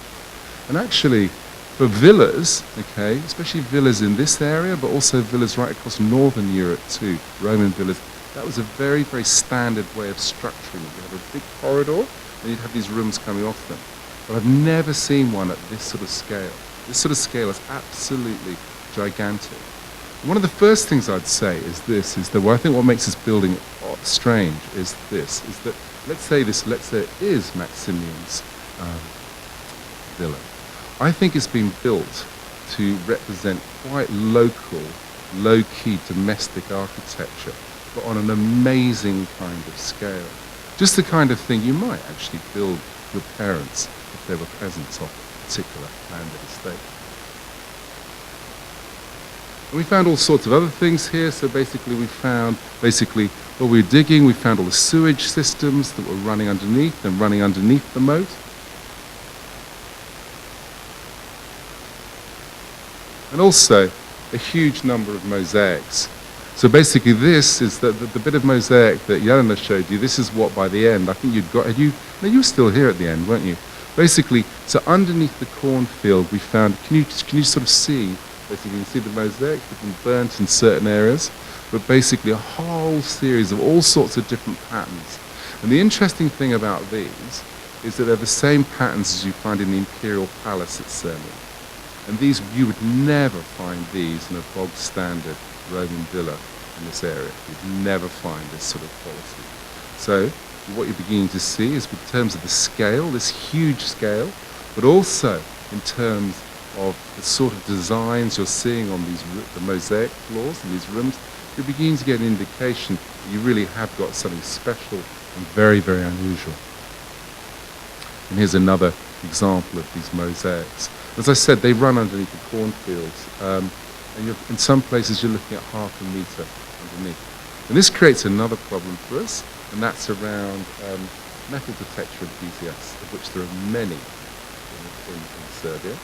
And actually, for villas, okay, especially villas in this area, but also villas right across northern Europe too, Roman villas, that was a very, very standard way of structuring it. You have a big corridor, and you'd have these rooms coming off them. But I've never seen one at this sort of scale. This sort of scale is absolutely gigantic. And one of the first things I'd say is this, is that I think what makes this building strange is this, is that let's say it is Maximilian's villa. I think it's been built to represent quite local, low-key domestic architecture, but on an amazing kind of scale. Just the kind of thing you might actually build your parents if they were peasants of a particular landed estate. And we found all sorts of other things here. So basically while we were digging, we found all the sewage systems that were running underneath the moat. And also a huge number of mosaics. So basically this is the bit of mosaic that Jelena showed you. This is what by the end, I think you were still here at the end, weren't you? Basically, so underneath the cornfield we found, can you sort of see, basically you can see the mosaics have been burnt in certain areas, but basically a whole series of all sorts of different patterns. And the interesting thing about these is that they're the same patterns as you find in the Imperial Palace at Sirmium. And these, you would never find these in a bog standard Roman villa in this area. You'd never find this sort of quality. So what you're beginning to see is in terms of the scale, this huge scale, but also in terms of the sort of designs you're seeing on the mosaic floors in these rooms, you're beginning to get an indication that you really have got something special and very, very unusual. And here's another example of these mosaics. As I said, they run underneath the cornfields, and in some places you're looking at half a metre underneath. And this creates another problem for us, and that's around metal detector enthusiasts, of which there are many in Serbia.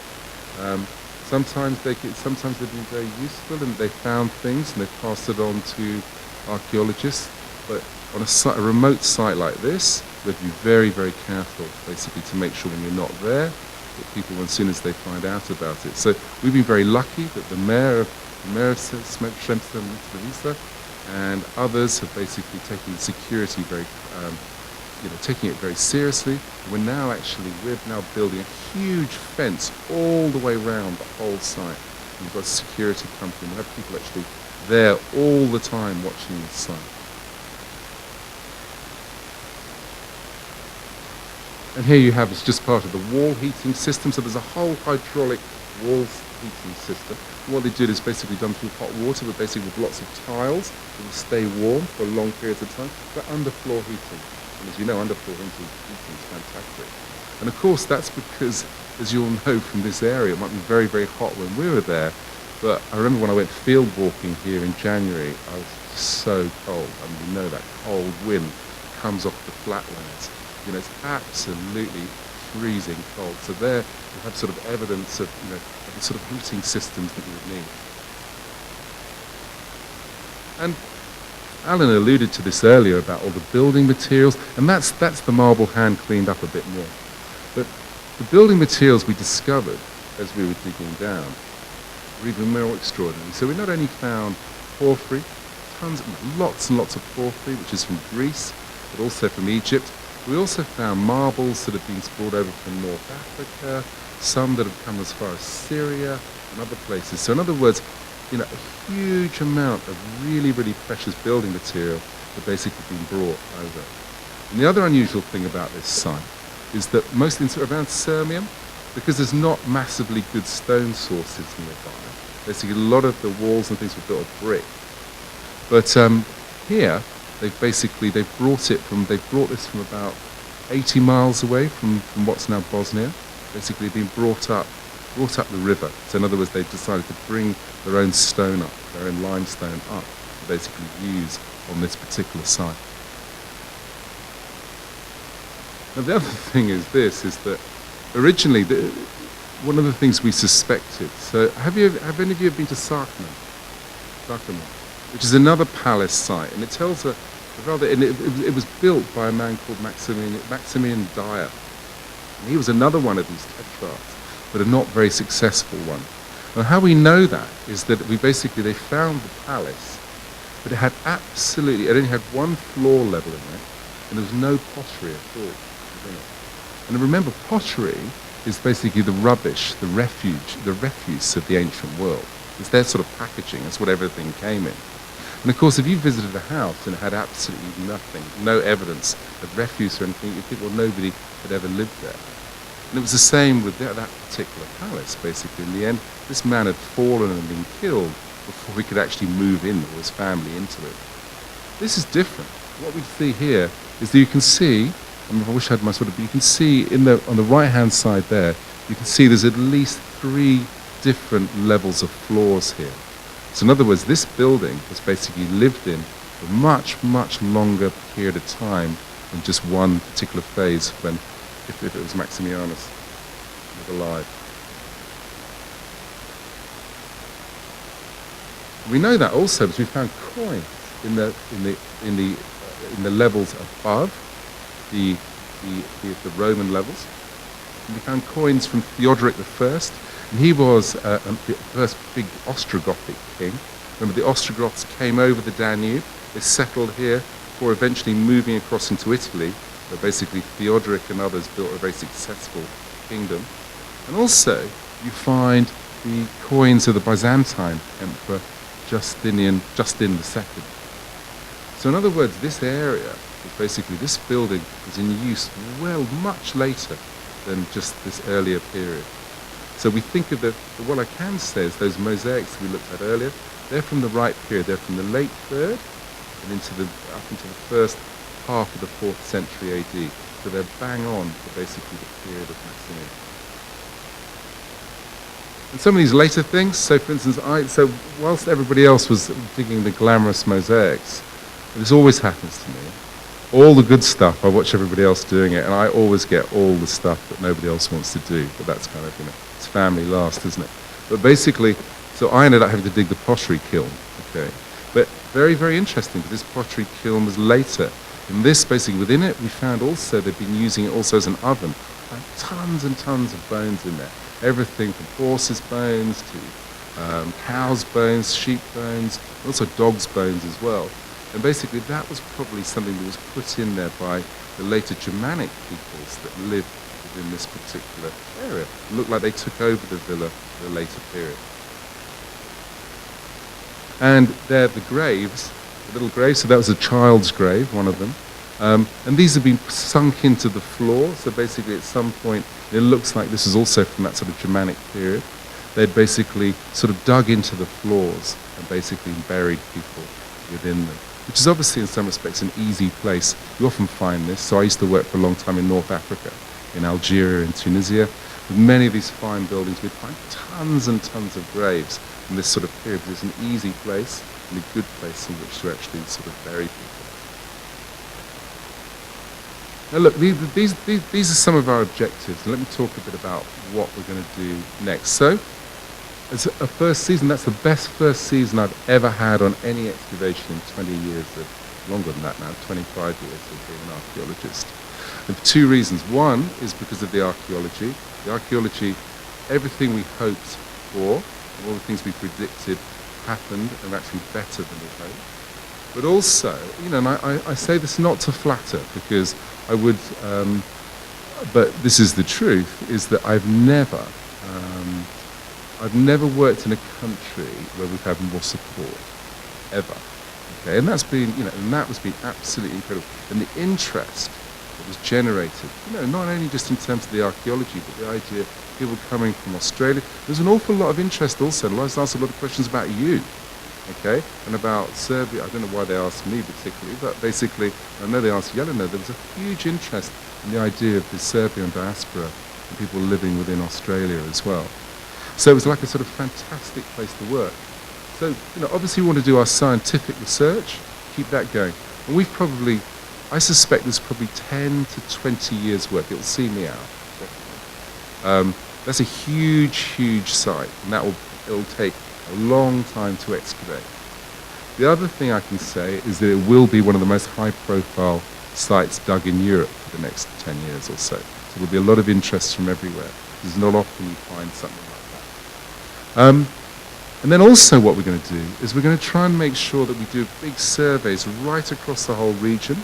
Sometimes they've been very useful, and they found things and they passed it on to archaeologists. But on a remote site like this, we have to be very, very careful, basically, to make sure when you're not there, that people, as soon as they find out about it. So we've been very lucky that the mayor of Sremska and others have basically taken security very, taking it very seriously. We're now building a huge fence all the way around the whole site. We've got a security company. We have people actually there all the time watching the site. And here you have, it's just part of the wall heating system. So there's a whole hydraulic wall heating system. And what they did is basically done through hot water, but basically with lots of tiles that will stay warm for long periods of time. But underfloor heating. And as you know, underfloor heating is fantastic. And of course, that's because, as you all know from this area, it might be very, very hot when we were there. But I remember when I went field walking here in January, I was so cold. I mean, you know that cold wind comes off the flatlands. You know, it's absolutely freezing cold. So there you have sort of evidence of, of the sort of heating systems that you would need. And Alan alluded to this earlier about all the building materials, and that's the marble hand cleaned up a bit more. But the building materials we discovered as we were digging down were even more extraordinary. So we not only found porphyry, lots and lots of porphyry, which is from Greece, but also from Egypt. We also found marbles that have been brought over from North Africa, some that have come as far as Syria and other places. So in other words, a huge amount of really, really precious building material that basically been brought over. And the other unusual thing about this site is that mostly around Sirmium, because there's not massively good stone sources nearby, basically a lot of the walls and things were built of brick. But here, they've brought this from about 80 miles away from what's now Bosnia. Basically being brought up the river. So in other words, they've decided to bring their own stone up, their own limestone up, to basically use on this particular site. Now the other thing is that originally, one of the things we suspected, so have any of you been to Sarkman, which is another palace site, and it tells it was built by a man called Maximilian Dyer. And he was another one of these tetrarchs, but a not very successful one. And how we know that is that they found the palace, but it only had one floor level in it, and there was no pottery at all within it. And remember, pottery is basically the rubbish, the refuse of the ancient world. It's their sort of packaging, that's what everything came in. And of course, if you visited a house and it had absolutely nothing, no evidence of refuse or anything, you'd think, well, nobody had ever lived there. And it was the same with that particular palace, basically. In the end, this man had fallen and been killed before he could actually move in, or his family, into it. This is different. What we see here is that you can see, I wish I had my sort of, but you can see on the right-hand side there, you can see there's at least 3 different levels of floors here. So in other words, this building was basically lived in for a much, much longer period of time than just one particular phase when, if it was Maximilianus was alive. We know that also because we found coins in the levels above the Roman levels. And we found coins from Theodoric I, and he was the first big Ostrogothic king. Remember, the Ostrogoths came over the Danube, they settled here before eventually moving across into Italy, where basically Theodoric and others built a very successful kingdom. And also, you find the coins of the Byzantine Emperor Justin II. So in other words, this area was basically, this building was in use well much later than just this earlier period. So we think of what I can say is those mosaics we looked at earlier, they're from the right period. They're from the late 3rd and up into the first half of the 4th century AD. So they're bang on for basically the period of Maximilian. And some of these later things, so for instance, whilst everybody else was digging the glamorous mosaics, this always happens to me. All the good stuff, I watch everybody else doing it, and I always get all the stuff that nobody else wants to do. But that's kind of, it's family last, isn't it? But basically, so I ended up having to dig the Pottery Kiln, okay? But very, very interesting, because this Pottery Kiln was later. And this, basically, within it, we found also they've been using it also as an oven. Like tons and tons of bones in there. Everything from horses' bones to cows' bones, sheep bones, and also dogs' bones as well. And basically that was probably something that was put in there by the later Germanic peoples that lived within this particular area. It looked like they took over the villa at a later period. And there the graves, the little graves, so that was a child's grave, one of them. And these have been sunk into the floor, so basically at some point, it looks like this is also from that sort of Germanic period. They'd basically sort of dug into the floors and basically buried people within them, which is obviously in some respects an easy place. You often find this. So I used to work for a long time in North Africa, in Algeria and Tunisia. With many of these fine buildings, we'd find tons and tons of graves in this sort of period. It's an easy place and a good place in which to actually sort of bury people. Now look, these are some of our objectives. Let me talk a bit about what we're going to do next. So, as a first season, that's the best first season I've ever had on any excavation in 20 years, longer than that now, 25 years of being an archaeologist. And for 2 reasons. One is because of the archaeology. The archaeology, everything we hoped for, and all the things we predicted happened and actually better than we hoped. But also, and I say this not to flatter, because I would, but this is the truth, is that I've never worked in a country where we've had more support, ever. Okay, and that's been, and that was been absolutely incredible. And the interest that was generated, not only just in terms of the archaeology, but the idea of people coming from Australia. There's an awful lot of interest also. I was asked a lot of questions about you. Okay, and about Serbia. I don't know why they asked me particularly, but basically, I know they asked Jelena. There was a huge interest in the idea of the Serbian diaspora and people living within Australia as well. So it was like a sort of fantastic place to work. So, obviously we want to do our scientific research, keep that going. And we've probably, I suspect there's probably 10 to 20 years work. It'll see me out, definitely. That's a huge, huge site, and it'll take a long time to excavate. The other thing I can say is that it will be one of the most high-profile sites dug in Europe for the next 10 years or so. So there'll be a lot of interest from everywhere. It's not often you find something like that. And then also what we're going to do is we're going to try and make sure that we do big surveys right across the whole region,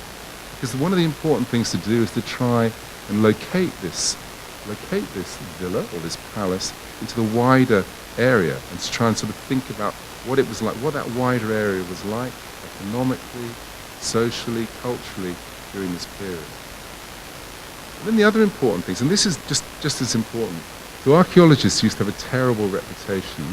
because one of the important things to do is to try and locate this villa or this palace into the wider area, and to try and sort of think about what it was like, what that wider area was like economically, socially, culturally during this period. And then the other important things, and this is just as important. So archaeologists used to have a terrible reputation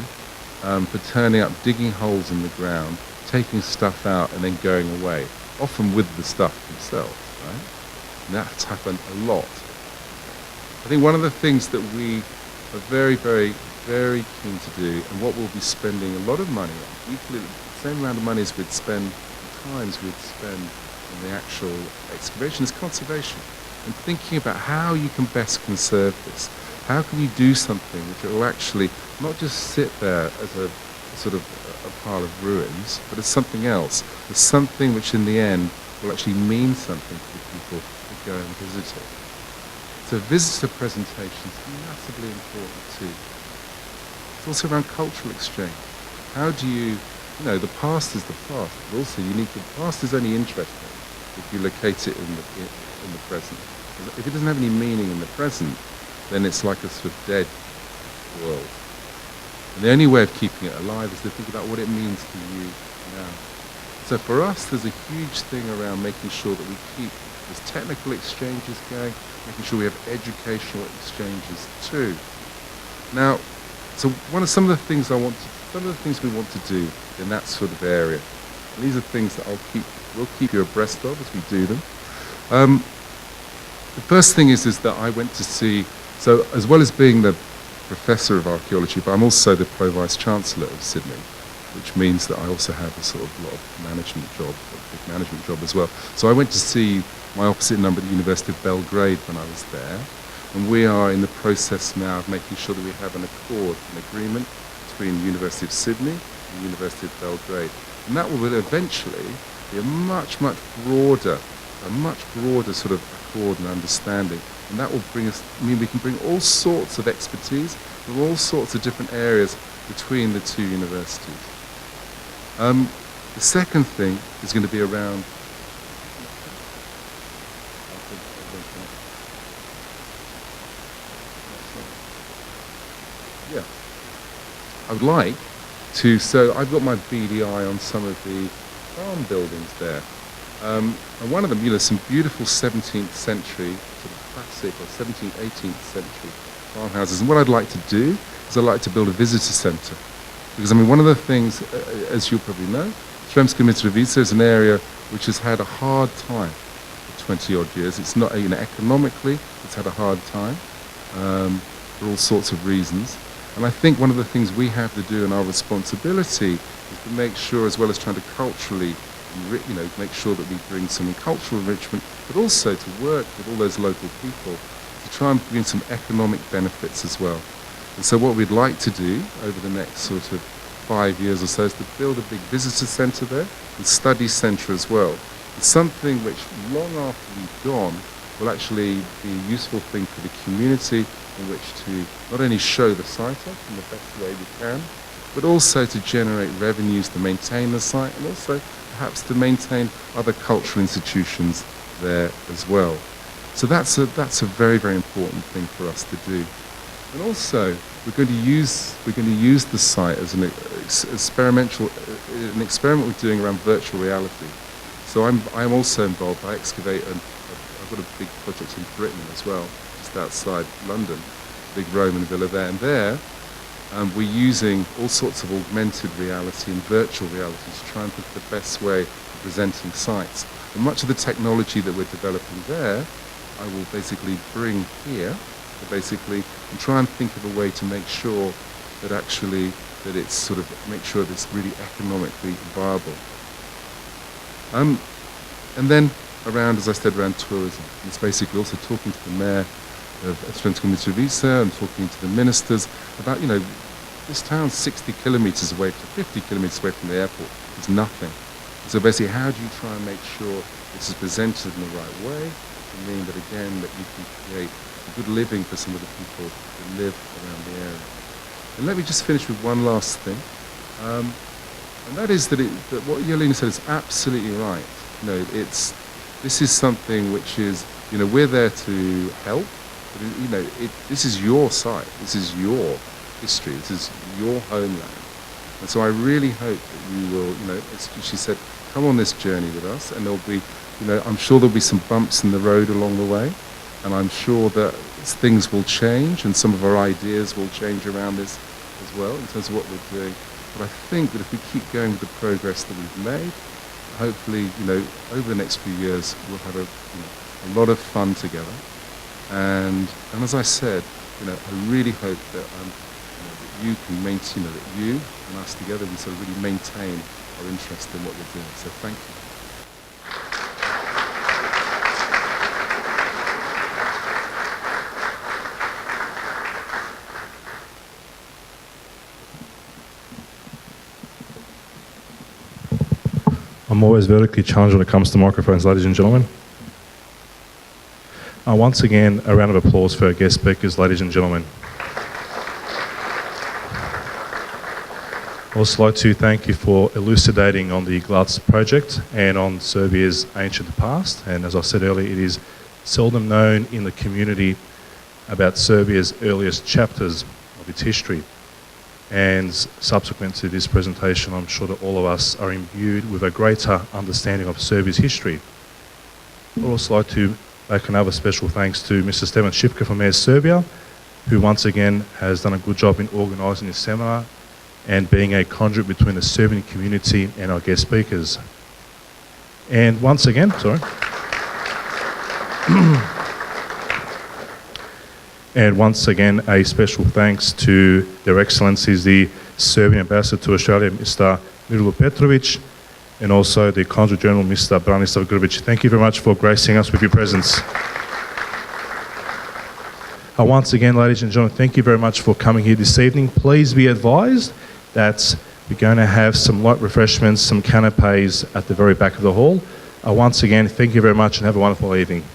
for turning up, digging holes in the ground, taking stuff out and then going away, often with the stuff themselves, right? And that's happened a lot. I think one of the things that we are very, very, very keen to do, and what we'll be spending a lot of money on, equally the same amount of money as we'd spend, times we'd spend on the actual excavation, is conservation. And thinking about how you can best conserve this. How can you do something which will actually not just sit there as a sort of a pile of ruins, but as something else, as something which in the end will actually mean something to the people who go and visit it. So visitor presentation is massively important too. It's also around cultural exchange. How do you the past is the past, but also the past is only interesting if you locate it in the present. If it doesn't have any meaning in the present, then it's like a sort of dead world. And the only way of keeping it alive is to think about what it means to you now. So for us, there's a huge thing around making sure that we keep those technical exchanges going, making sure we have educational exchanges too. Now, so some of the things we want to do in that sort of area. And these are things that we'll keep you abreast of as we do them. The first thing is that I went to see, so as well as being the Professor of Archaeology, but I'm also the Pro-Vice Chancellor of Sydney, which means that I also have a sort of lot of big management job as well. So I went to see my opposite number at the University of Belgrade when I was there, and we are in the process now of making sure that we have an agreement between the University of Sydney and the University of Belgrade. And that will eventually be a much broader sort of accord and understanding. And that will mean we can bring all sorts of expertise from all sorts of different areas between the two universities. The second thing is going to be around I would like to, so I've got my BDI on some of the farm buildings there. And one of them, some beautiful 17th century, sort of classic, or 17th, 18th century farmhouses. And what I'd like to do is I'd like to build a visitor centre. Because, one of the things, as you'll probably know, Sremska Mitrovica is an area which has had a hard time for 20 odd years. It's not, economically, it's had a hard time for all sorts of reasons. And I think one of the things we have to do in our responsibility is to make sure, as well as trying to culturally, make sure that we bring some cultural enrichment, but also to work with all those local people to try and bring some economic benefits as well. And so what we'd like to do over the next sort of 5 years or so is to build a big visitor centre there and study centre as well. It's something which long after we've gone will actually be a useful thing for the community in which to not only show the site off in the best way we can, but also to generate revenues to maintain the site and also perhaps to maintain other cultural institutions there as well. So that's a very, very important thing for us to do. And also, we're going to use the site as an experiment we're doing around virtual reality. So I'm also involved. I excavate, and I've got a big project in Britain as well, just outside London, big Roman villa there. And there, we're using all sorts of augmented reality and virtual reality to try and think of the best way of presenting sites. And much of the technology that we're developing there, I will basically bring here, and try and think of a way to make sure that it's sort of, make sure that it's really economically viable. And then around, as I said, around tourism. It's basically also talking to the mayor of Sremska Mitrovica and talking to the ministers about, this town's 60 kilometres away, 50 kilometres away from the airport. It's nothing. So basically, how do you try and make sure this is presented in the right way to mean that, again, that you can create a good living for some of the people that live around the area. And let me just finish with one last thing. And that is that what Yelena said is absolutely right. This is something which is, we're there to help. But this is your site. This is your history. This is your homeland. And so I really hope that you will, as she said, come on this journey with us. And there'll be, I'm sure there'll be some bumps in the road along the way. and I'm sure that things will change and some of our ideas will change around this as well in terms of what we're doing. But I think that if we keep going with the progress that we've made, hopefully, over the next few years, we'll have a lot of fun together. And as I said, I really hope that, that you can maintain, that you and us together, we sort of really maintain our interest in what we're doing. So thank you. I'm always vertically challenged when it comes to microphones, ladies and gentlemen. Once again, a round of applause for our guest speakers, ladies and gentlemen. I'd also like to thank you for elucidating on the Glac project and on Serbia's ancient past. And as I said earlier, it is seldom known in the community about Serbia's earliest chapters of its history. And subsequent to this presentation, I'm sure that all of us are imbued with a greater understanding of Serbia's history. I'd also like to make another special thanks to Mr. Stevan Šipka from Mayor's Serbia, who once again has done a good job in organising this seminar and being a conduit between the Serbian community and our guest speakers. And once again, And once again, a special thanks to Their Excellencies, the Serbian Ambassador to Australia, Mr. Mirilo Petrovic, and also the Consul General, Mr. Branislav Grbić. Thank you very much for gracing us with your presence. Once again, ladies and gentlemen, thank you very much for coming here this evening. Please be advised that we're going to have some light refreshments, some canapes at the very back of the hall. Once again, thank you very much and have a wonderful evening.